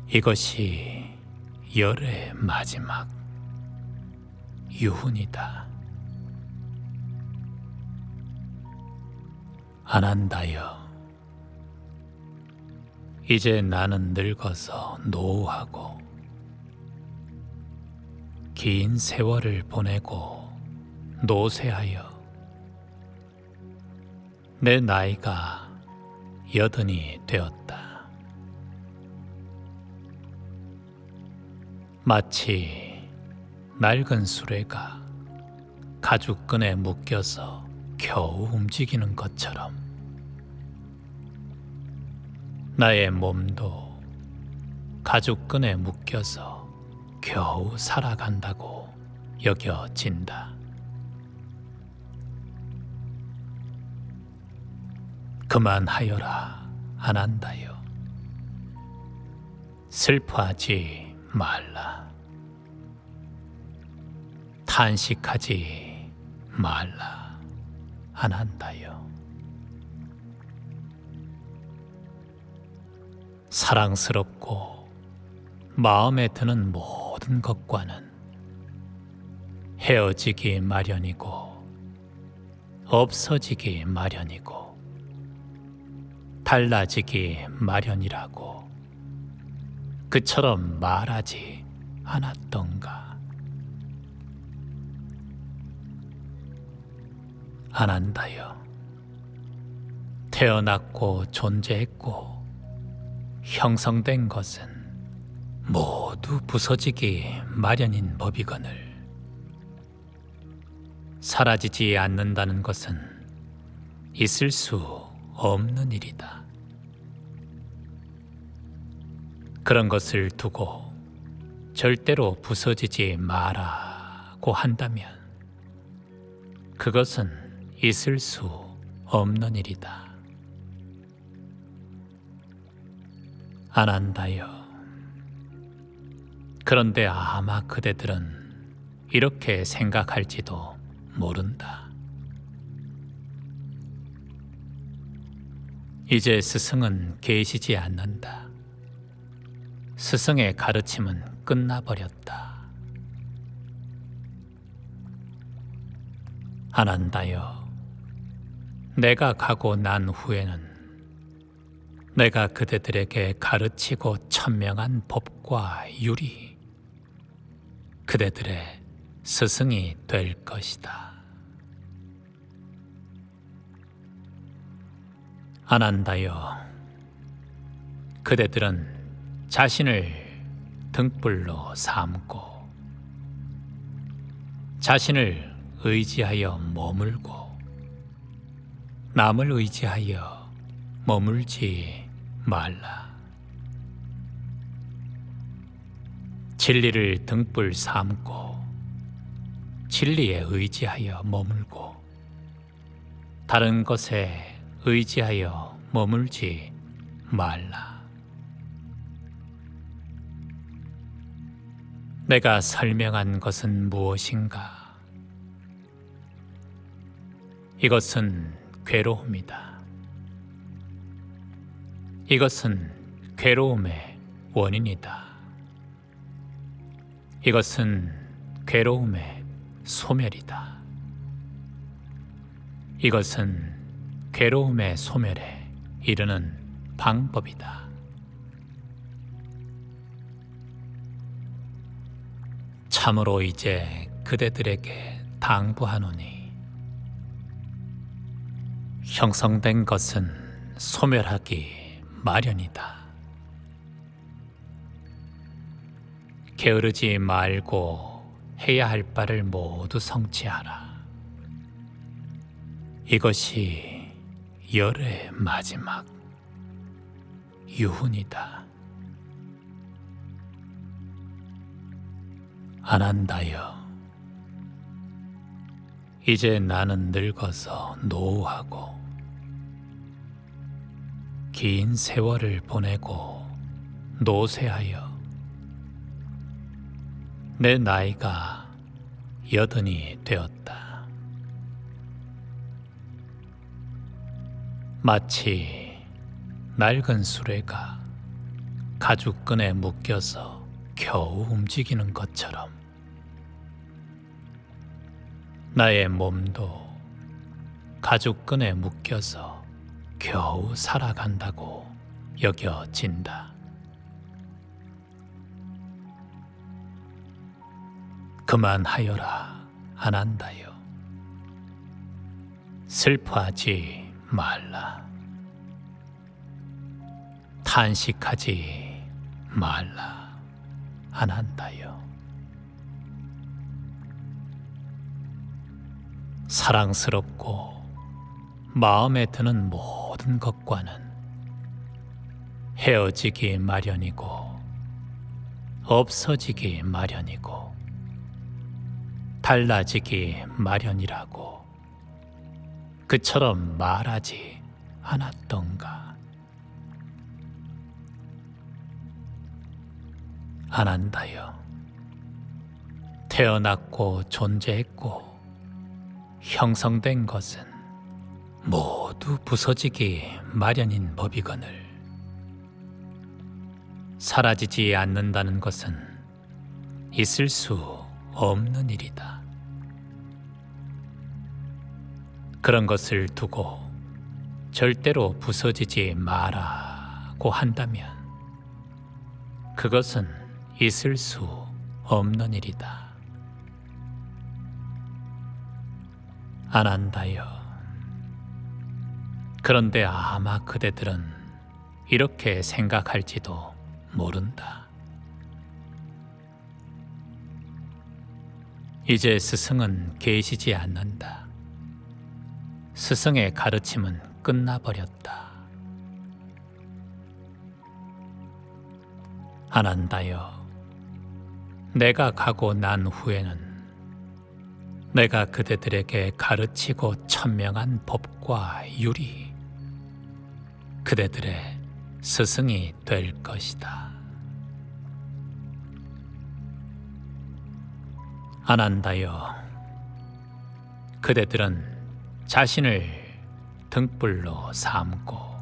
이것이 열의 마지막 유훈이다. 아난다여, 이제 나는 늙어서 노후하고 긴 세월을 보내고 노쇠하여 내 나이가 80이 되었다. 마치 낡은 수레가 가죽끈에 묶여서 겨우 움직이는 것처럼 나의 몸도 가죽끈에 묶여서 겨우 살아간다고 여겨진다. 그만하여라, 아난다여. 슬퍼하지 말라. 탄식하지 말라, 아난다여. 사랑스럽고 마음에 드는 모든 것과는 헤어지기 마련이고 없어지기 마련이고 달라지기 마련이라고 그처럼 말하지 않았던가. 아난다여, 태어났고 존재했고 형성된 것은 모두 부서지기 마련인 법이거늘 사라지지 않는다는 것은 있을 수 없는 일이다. 그런 것을 두고 절대로 부서지지 마라고 한다면 그것은 있을 수 없는 일이다. 아난다여, 그런데 아마 그대들은 이렇게 생각할지도 모른다. 이제 스승은 계시지 않는다. 스승의 가르침은 끝나버렸다. 아난다여, 내가 가고 난 후에는 내가 그대들에게 가르치고 천명한 법과 율이 그대들의 스승이 될 것이다. 아난다여, 그대들은 자신을 등불로 삼고 자신을 의지하여 머물고 남을 의지하여 머물지 말라. 진리를 등불 삼고 진리에 의지하여 머물고 다른 것에 의지하여 머물지 말라. 내가 설명한 것은 무엇인가? 이것은 괴로움이다. 이것은 괴로움의 원인이다. 이것은 괴로움의 소멸이다. 이것은 괴로움의 소멸에 이르는 방법이다. 참으로 이제 그대들에게 당부하노니 형성된 것은 소멸하기 마련이다. 게으르지 말고 해야 할 바를 모두 성취하라. 이것이 열의 마지막 유훈이다. 아난다여, 이제 나는 늙어서 노후하고 긴 세월을 보내고 노쇠하여 내 나이가 80이 되었다. 마치 낡은 수레가 가죽끈에 묶여서 겨우 움직이는 것처럼 나의 몸도 가죽끈에 묶여서 겨우 살아간다고 여겨진다. 그만하여라 안 한다요. 슬퍼하지 말라. 탄식하지 말라 안 한다요. 사랑스럽고 마음에 드는 모든 것과는 헤어지기 마련이고 없어지기 마련이고 달라지기 마련이라고 그처럼 말하지 않았던가. 안 한다요. 태어났고 존재했고 형성된 것은 모두 부서지기 마련인 법이거늘 사라지지 않는다는 것은 있을 수 없는 일이다. 그런 것을 두고 절대로 부서지지 마라고 한다면 그것은 있을 수 없는 일이다. 안 한다요. 그런데 아마 그대들은 이렇게 생각할지도 모른다. 이제 스승은 계시지 않는다. 스승의 가르침은 끝나버렸다. 안 한다요. 내가 가고 난 후에는 내가 그대들에게 가르치고 천명한 법과 율이 그대들의 스승이 될 것이다. 안 한다요. 그대들은 자신을 등불로 삼고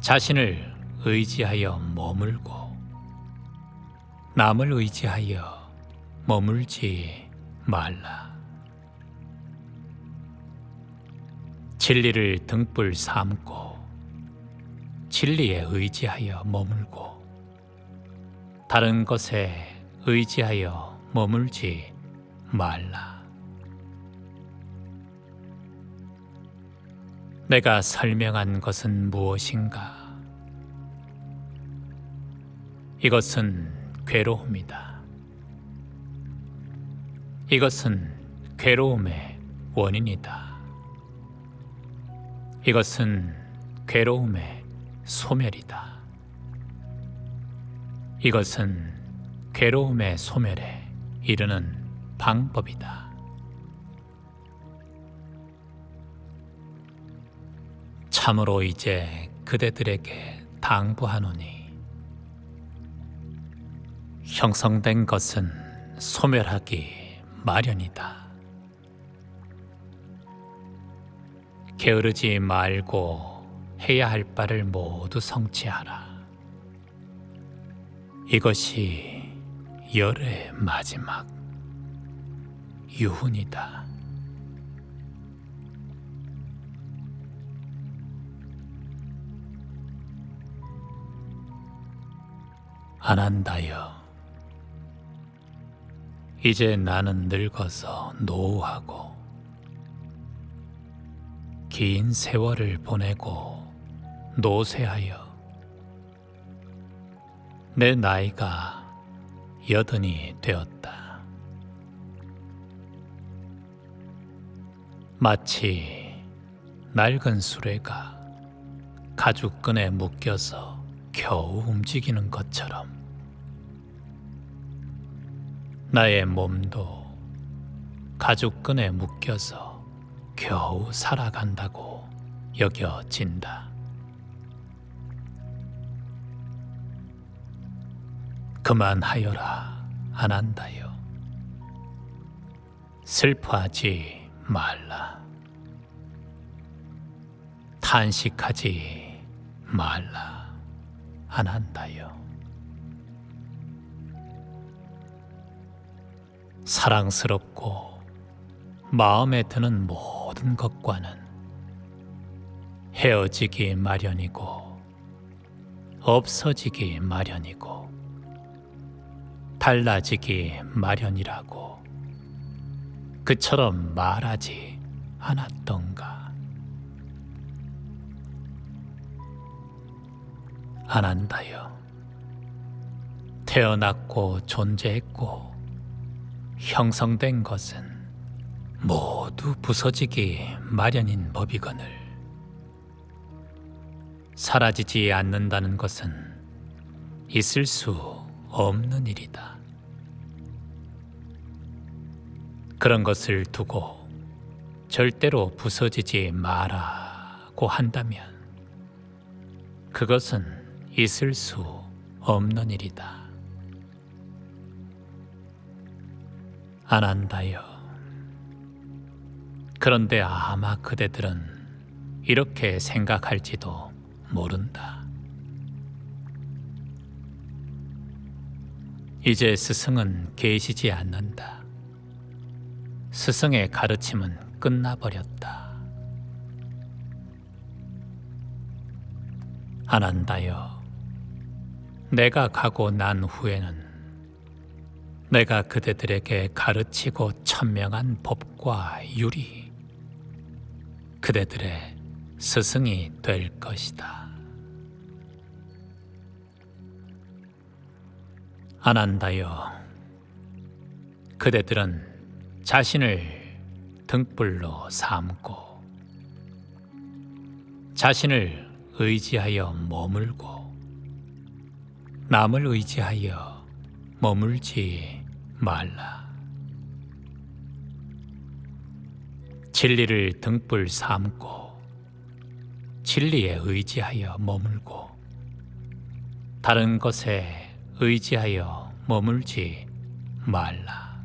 자신을 의지하여 머물고 남을 의지하여 머물지 말라. 진리를 등불 삼고 진리에 의지하여 머물고 다른 것에 의지하여 머물지 말라. 내가 설명한 것은 무엇인가? 이것은 괴로움이다. 이것은 괴로움의 원인이다. 이것은 괴로움의 소멸이다. 이것은 괴로움의 소멸에 이르는 방법이다. 참으로 이제 그대들에게 당부하노니 형성된 것은 소멸하기 마련이다. 게으르지 말고 해야 할 바를 모두 성취하라. 이것이 열의 마지막 유훈이다. 안 한다요. 이제 나는 늙어서 노후하고 긴 세월을 보내고 노쇠하여 내 나이가 80이 되었다. 마치 낡은 수레가 가죽끈에 묶여서 겨우 움직이는 것처럼 나의 몸도 가죽끈에 묶여서 겨우 살아간다고 여겨진다. 그만하여라 안 한다요. 슬퍼하지 말라. 탄식하지 말라. 안 한다요. 사랑스럽고 마음에 드는 모든 것과는 헤어지기 마련이고 없어지기 마련이고 달라지기 마련이라고 그처럼 말하지 않았던가. 안 한다요. 태어났고 존재했고 형성된 것은 모두 부서지기 마련인 법이거늘 사라지지 않는다는 것은 있을 수 없는 일이다. 그런 것을 두고 절대로 부서지지 마라고 한다면 그것은 있을 수 없는 일이다. 안 한다요. 그런데 아마 그대들은 이렇게 생각할지도 모른다. 이제 스승은 계시지 않는다. 스승의 가르침은 끝나버렸다. 안 한다요. 내가 가고 난 후에는 내가 그대들에게 가르치고 천명한 법과 율이 그대들의 스승이 될 것이다. 안 한다요. 그대들은 자신을 등불로 삼고 자신을 의지하여 머물고 남을 의지하여 머물지 말라. 진리를 등불 삼고 진리에 의지하여 머물고 다른 것에 의지하여 머물지 말라.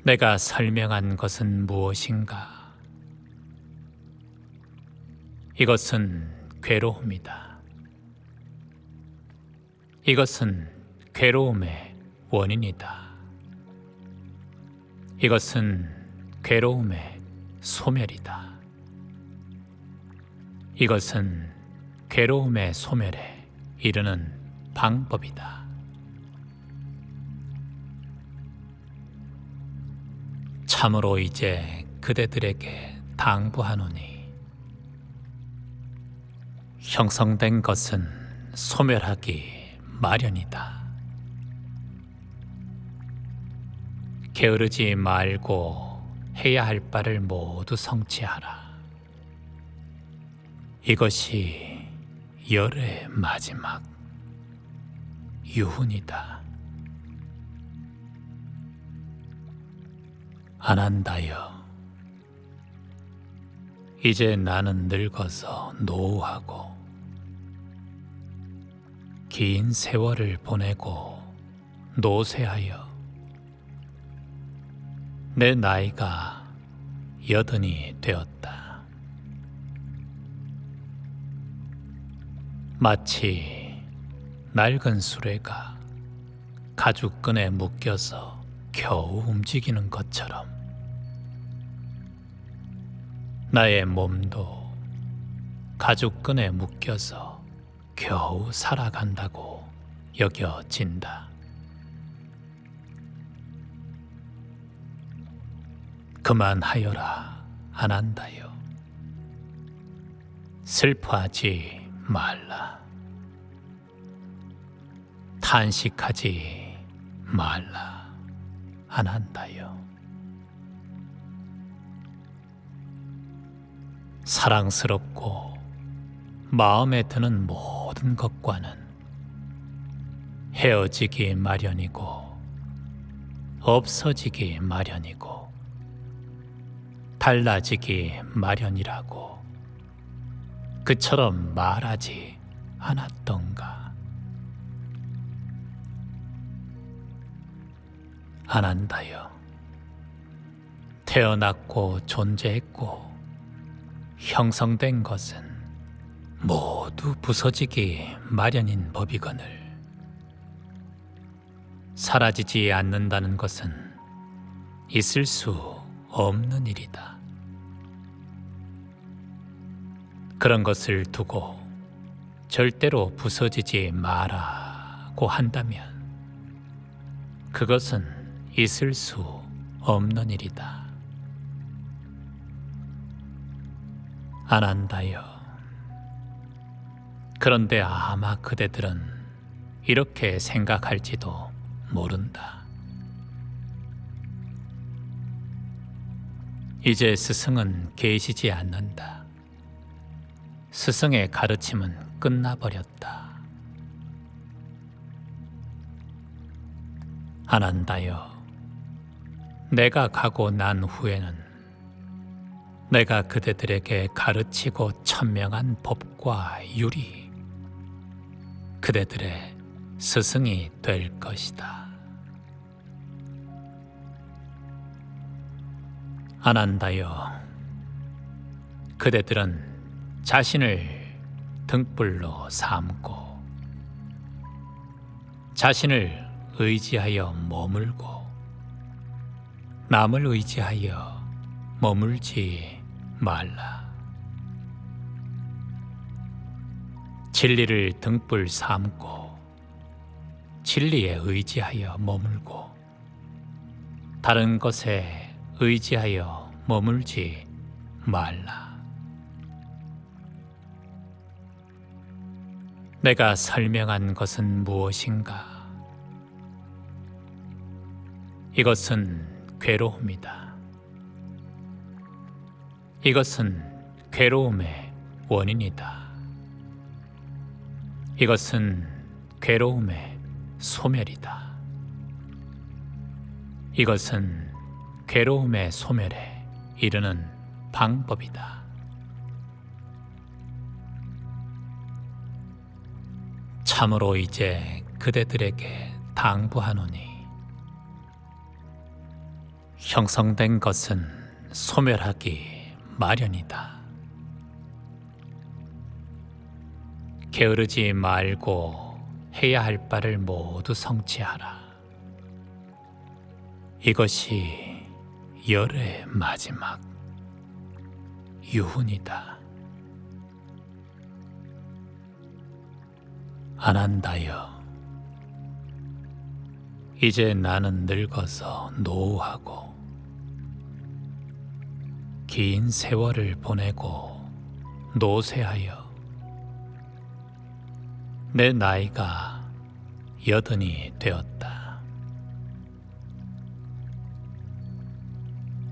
내가 설명한 것은 무엇인가? 이것은 괴로움이다. 이것은 괴로움의 원인이다. 이것은 괴로움의 소멸이다. 이것은 괴로움의 소멸에 이르는 방법이다. 참으로 이제 그대들에게 당부하노니 형성된 것은 소멸하기 마련이다. 게으르지 말고 해야 할 바를 모두 성취하라. 이것이 열의 마지막 유훈이다. 안 한다요. 이제 나는 늙어서 노후하고 긴 세월을 보내고 노쇠하여 내 나이가 80이 되었다. 마치 낡은 수레가 가죽끈에 묶여서 겨우 움직이는 것처럼 나의 몸도 가죽끈에 묶여서 겨우 살아간다고 여겨진다. 그만하여라. 안 한다요. 슬퍼하지 말라. 탄식하지 말라. 안 한다요. 사랑스럽고 마음에 드는 모든 것과는 헤어지기 마련이고 없어지기 마련이고 달라지기 마련이라고 그처럼 말하지 않았던가. 안 한다요. 태어났고 존재했고 형성된 것은 모두 부서지기 마련인 법이거늘 사라지지 않는다는 것은 있을 수 없는 일이다. 그런 것을 두고 절대로 부서지지 마라고 한다면 그것은 있을 수 없는 일이다. 안한다여. 그런데 아마 그대들은 이렇게 생각할지도 모른다. 이제 스승은 계시지 않는다. 스승의 가르침은 끝나버렸다. 안한다여. 내가 가고 난 후에는 내가 그대들에게 가르치고 천명한 법과 율이 그대들의 스승이 될 것이다. 안한다여. 그대들은 자신을 등불로 삼고 자신을 의지하여 머물고 남을 의지하여 머물지 말라. 진리를 등불 삼고 진리에 의지하여 머물고 다른 것에 의지하여 머물지 말라. 내가 설명한 것은 무엇인가? 이것은 괴로움이다. 이것은 괴로움의 원인이다. 이것은 괴로움의 소멸이다. 이것은 괴로움의 소멸에 이르는 방법이다. 참으로 이제 그대들에게 당부하노니 형성된 것은 소멸하기 마련이다. 게으르지 말고 해야 할 바를 모두 성취하라. 이것이 열의 마지막 유훈이다. 안한다여. 이제 나는 늙어서 노후하고 긴 세월을 보내고 노쇠하여 내 나이가 80이 되었다.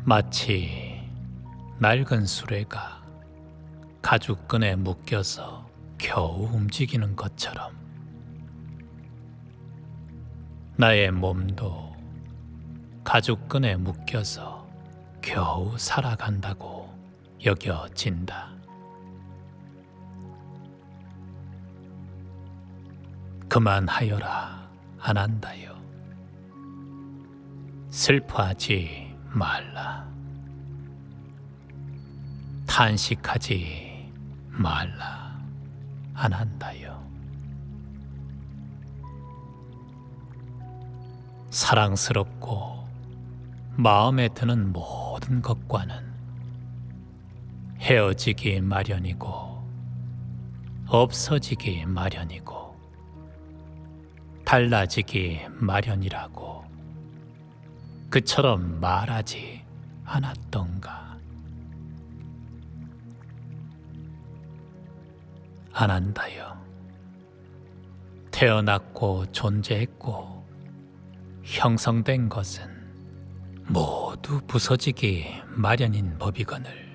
마치 낡은 수레가 가죽끈에 묶여서 겨우 움직이는 것처럼 나의 몸도 가죽끈에 묶여서 겨우 살아간다고 여겨진다. 그만하여라. 안한다여. 슬퍼하지 말라. 탄식하지 말라. 안한다여. 사랑스럽고 마음에 드는 모든 것과는 헤어지기 마련이고 없어지기 마련이고 달라지기 마련이라고 그처럼 말하지 않았던가. 안한다여. 태어났고 존재했고 형성된 것은 모두 부서지기 마련인 법이거늘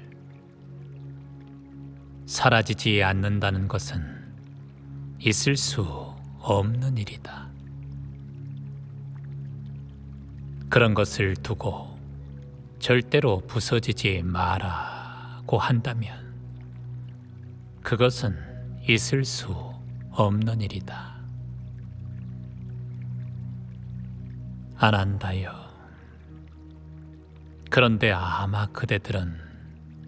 사라지지 않는다는 것은 있을 수 없는 일이다. 그런 것을 두고 절대로 부서지지 마라고 한다면 그것은 있을 수 없는 일이다. 안한다여. 그런데 아마 그대들은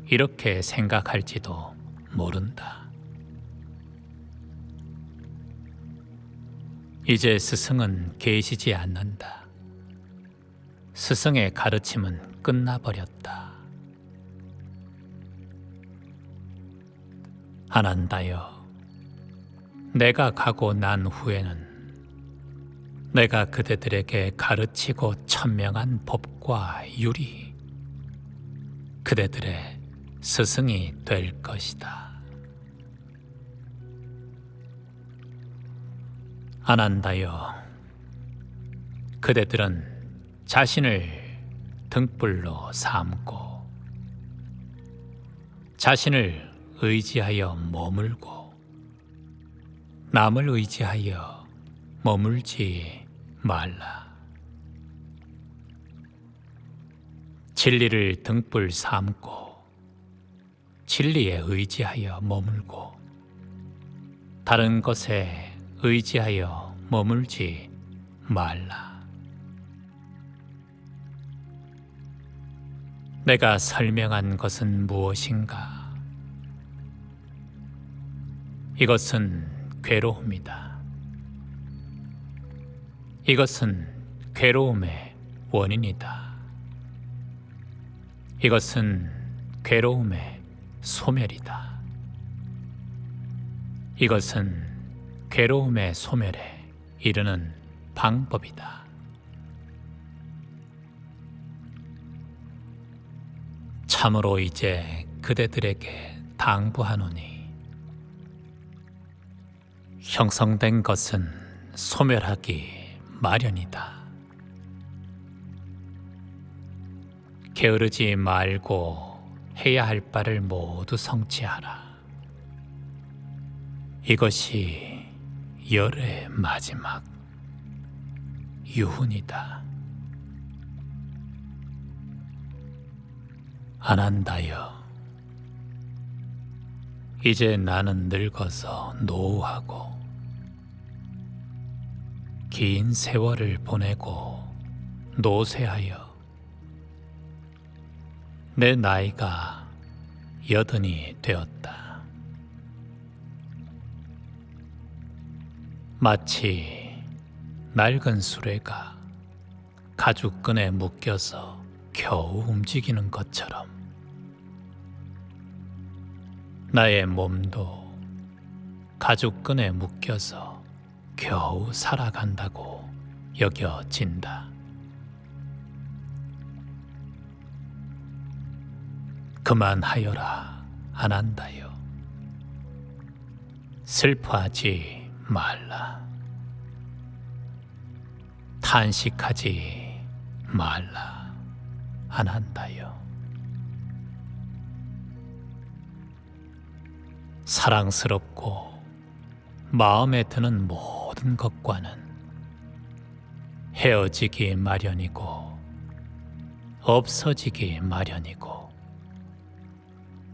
이렇게 생각할지도 모른다. 이제 스승은 계시지 않는다. 스승의 가르침은 끝나버렸다. 아난다여, 내가 가고 난 후에는 내가 그대들에게 가르치고 천명한 법과 유리, 그대들의 스승이 될 것이다. 아난다여, 그대들은 자신을 등불로 삼고 자신을 의지하여 머물고 남을 의지하여 머물지 말라. 진리를 등불 삼고 진리에 의지하여 머물고 다른 것에 의지하여 머물지 말라. 내가 설명한 것은 무엇인가? 이것은 괴로움이다. 이것은 괴로움의 원인이다. 이것은 괴로움의 소멸이다. 이것은 괴로움의 소멸에 이르는 방법이다. 참으로 이제 그대들에게 당부하노니 형성된 것은 소멸하기 마련이다. 게으르지 말고 해야 할 바를 모두 성취하라. 이것이 열의 마지막 유훈이다. 아난다여, 이제 나는 늙어서 노후하고 긴 세월을 보내고 노쇠하여 내 나이가 80이 되었다. 마치 낡은 수레가 가죽끈에 묶여서 겨우 움직이는 것처럼 나의 몸도 가죽끈에 묶여서 겨우 살아간다고 여겨진다. 그만하여라, 아난다여. 슬퍼하지 말라. 탄식하지 말라, 아난다여. 사랑스럽고 마음에 드는 모든 것과는 헤어지기 마련이고 없어지기 마련이고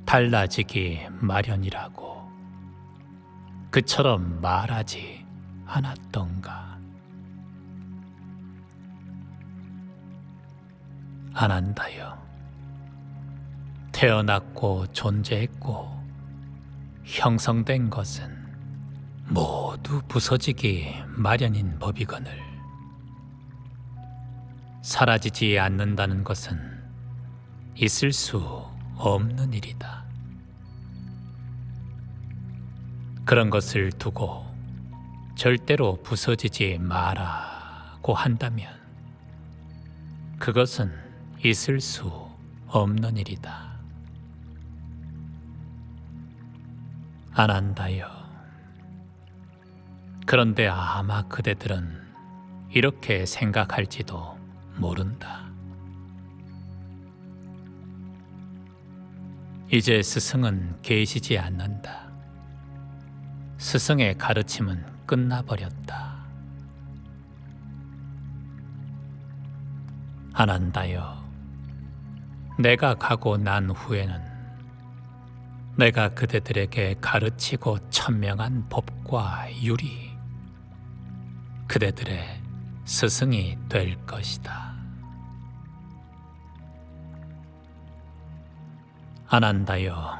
달라지기 마련이라고 그처럼 말하지 않았던가. 아난다여, 태어났고 존재했고 형성된 것은 모두 부서지기 마련인 법이거늘 사라지지 않는다는 것은 있을 수 없는 일이다. 그런 것을 두고 절대로 부서지지 마라고 한다면 그것은 있을 수 없는 일이다. 아난다여, 그런데 아마 그대들은 이렇게 생각할지도 모른다. 이제 스승은 계시지 않는다. 스승의 가르침은 끝나버렸다. 아난다여, 내가 가고 난 후에는 내가 그대들에게 가르치고 천명한 법과 유리, 그대들의 스승이 될 것이다. 아난다여,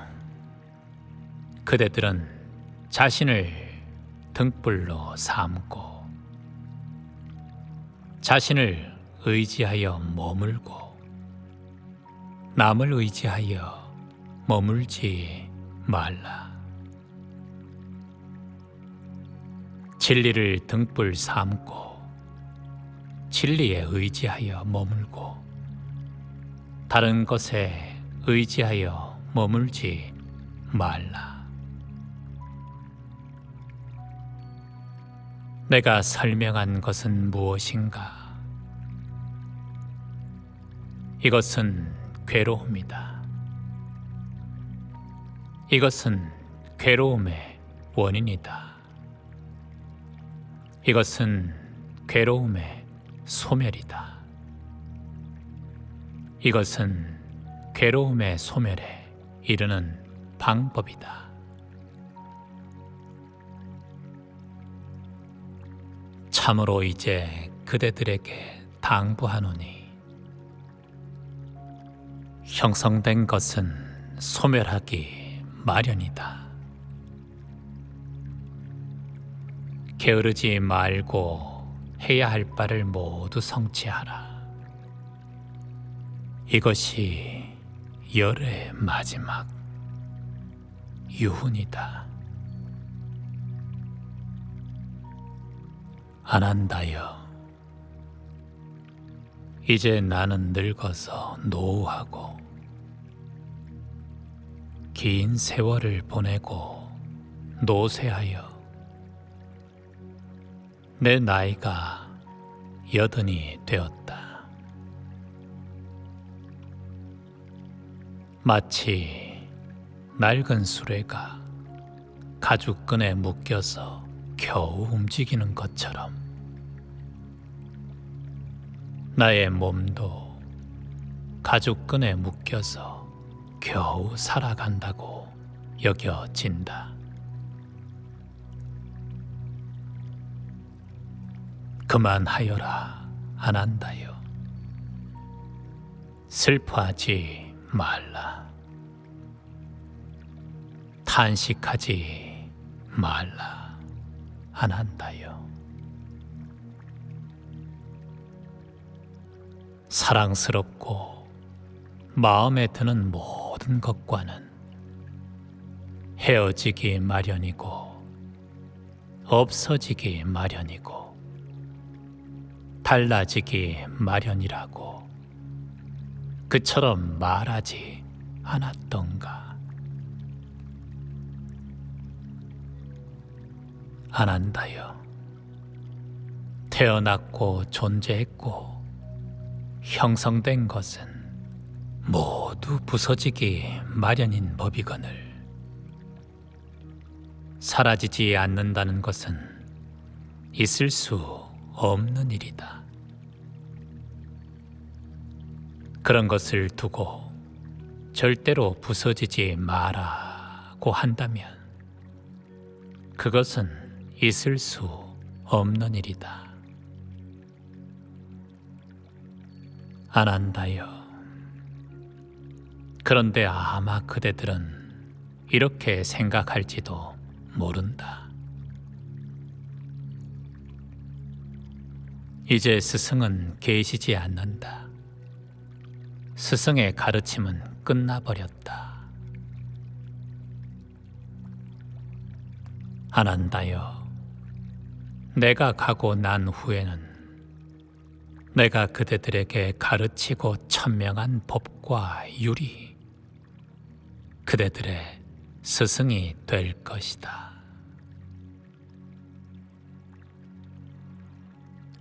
그대들은 자신을 등불로 삼고 자신을 의지하여 머물고 남을 의지하여 머물지 말라. 진리를 등불 삼고 진리에 의지하여 머물고 다른 것에 의지하여 머물지 말라. 내가 설명한 것은 무엇인가? 이것은 괴로움이다. 이것은 괴로움의 원인이다. 이것은 괴로움의 소멸이다. 이것은 괴로움의 소멸에 이르는 방법이다. 참으로 이제 그대들에게 당부하노니 형성된 것은 소멸하기 마련이다. 게으르지 말고 해야 할 바를 모두 성취하라. 이것이 열의 마지막 유훈이다. 아난다여, 이제 나는 늙어서 노후하고 긴 세월을 보내고 노쇠하여 내 나이가 80이 되었다. 마치 낡은 수레가 가죽끈에 묶여서 겨우 움직이는 것처럼 나의 몸도 가죽끈에 묶여서 겨우 살아간다고 여겨진다. 그만하여라, 아난다여. 슬퍼하지 말라. 탄식하지 말라, 아난다여. 사랑스럽고 마음에 드는 모든 것과는 헤어지기 마련이고 없어지기 마련이고 달라지기 마련이라고 그처럼 말하지 않았던가? 아난다여, 태어났고 존재했고 형성된 것은 모두 부서지기 마련인 법이거늘 사라지지 않는다는 것은 있을 수 없는 일이다. 그런 것을 두고 절대로 부서지지 마라고 한다면 그것은 있을 수 없는 일이다. 아난다여, 그런데 아마 그대들은 이렇게 생각할지도 모른다. 이제 스승은 계시지 않는다. 스승의 가르침은 끝나버렸다. 아난다여, 내가 가고 난 후에는 내가 그대들에게 가르치고 천명한 법과 율이 그대들의 스승이 될 것이다.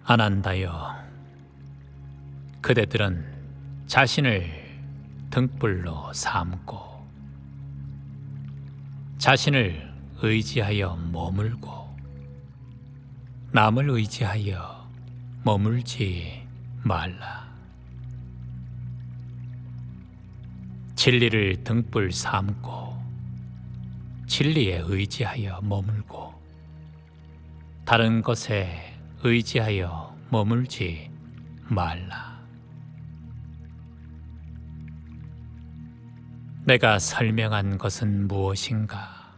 아난다여, 그대들은 자신을 등불로 삼고 자신을 의지하여 머물고 남을 의지하여 머물지 말라. 진리를 등불 삼고 진리에 의지하여 머물고 다른 것에 의지하여 머물지 말라. 내가 설명한 것은 무엇인가?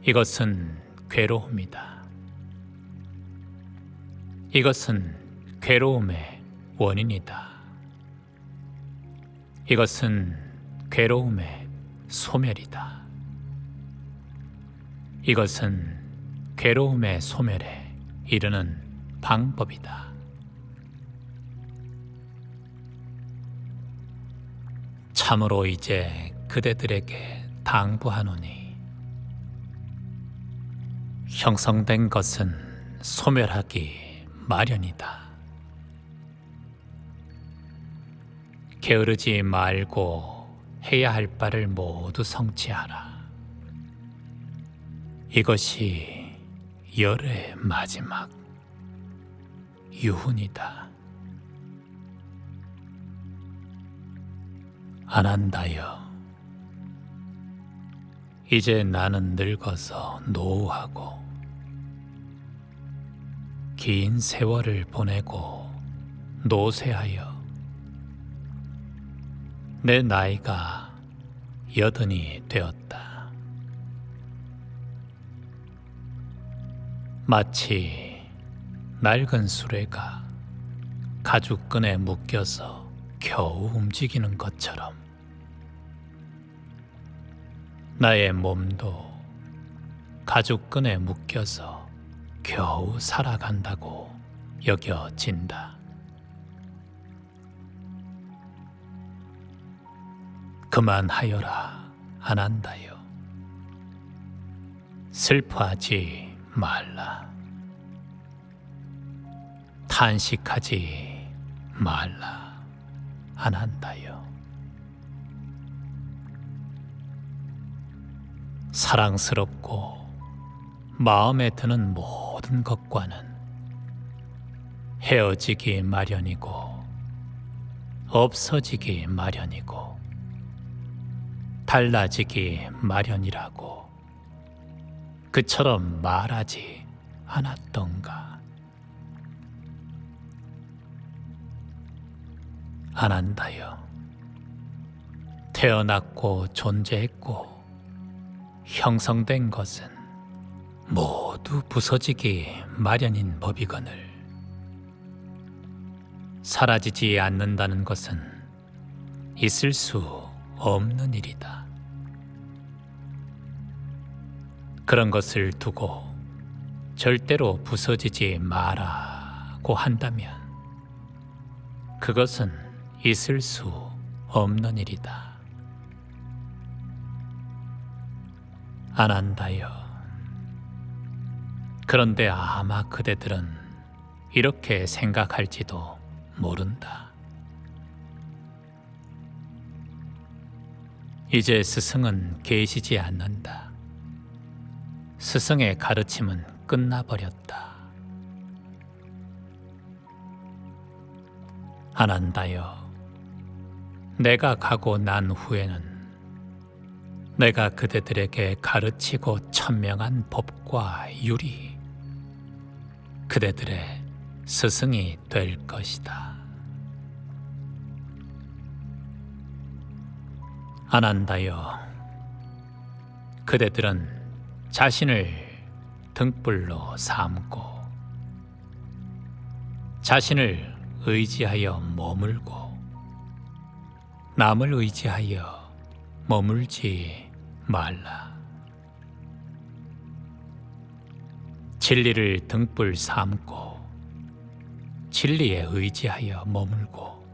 이것은 괴로움이다. 이것은 괴로움의 원인이다. 이것은 괴로움의 소멸이다. 이것은 괴로움의 소멸에 이르는 방법이다. 참으로 이제 그대들에게 당부하노니 형성된 것은 소멸하기 마련이다. 게으르지 말고 해야 할 바를 모두 성취하라. 이것이 열의 마지막 유훈이다. 아난다여, 이제 나는 늙어서 노후하고 긴 세월을 보내고 노쇠하여 내 나이가 80이 되었다. 마치 낡은 수레가 가죽끈에 묶여서 겨우 움직이는 것처럼 나의 몸도 가죽끈에 묶여서 겨우 살아간다고 여겨진다. 그만하여라, 아난다여. 슬퍼하지 말라. 탄식하지 말라, 아난다여. 사랑스럽고 마음에 드는 모든 것과는 헤어지기 마련이고 없어지기 마련이고 달라지기 마련이라고 그처럼 말하지 않았던가? 아난다여. 태어났고 존재했고 형성된 것은 모두 부서지기 마련인 법이거늘 사라지지 않는다는 것은 있을 수 없는 일이다. 그런 것을 두고 절대로 부서지지 마라고 한다면 그것은 있을 수 없는 일이다. 아난다여. 그런데 아마 그대들은 이렇게 생각할지도 모른다. 이제 스승은 계시지 않는다. 스승의 가르침은 끝나버렸다. 아난다여. 내가 가고 난 후에는 내가 그대들에게 가르치고 천명한 법과 율이 그대들의 스승이 될 것이다. 아난다여. 그대들은 자신을 등불로 삼고 자신을 의지하여 머물고 남을 의지하여 머물지 말라. 진리를 등불 삼고 진리에 의지하여 머물고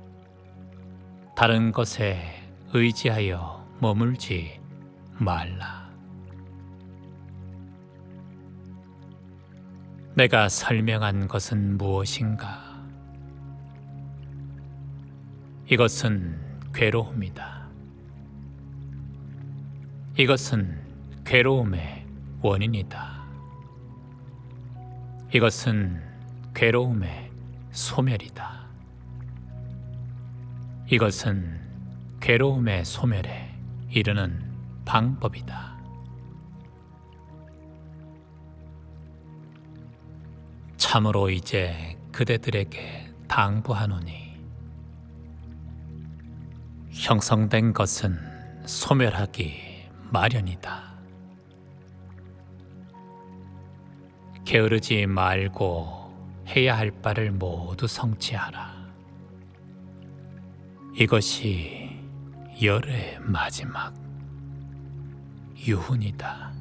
다른 것에 의지하여 머물지 말라. 내가 설명한 것은 무엇인가? 이것은 괴로움이다. 이것은 괴로움의 원인이다. 이것은 괴로움의 소멸이다. 이것은 괴로움의 소멸에 이르는 방법이다. 참으로 이제 그대들에게 당부하노니 형성된 것은 소멸하기 마련이다. 게으르지 말고 해야 할 바를 모두 성취하라. 이것이 열의 마지막 유훈이다.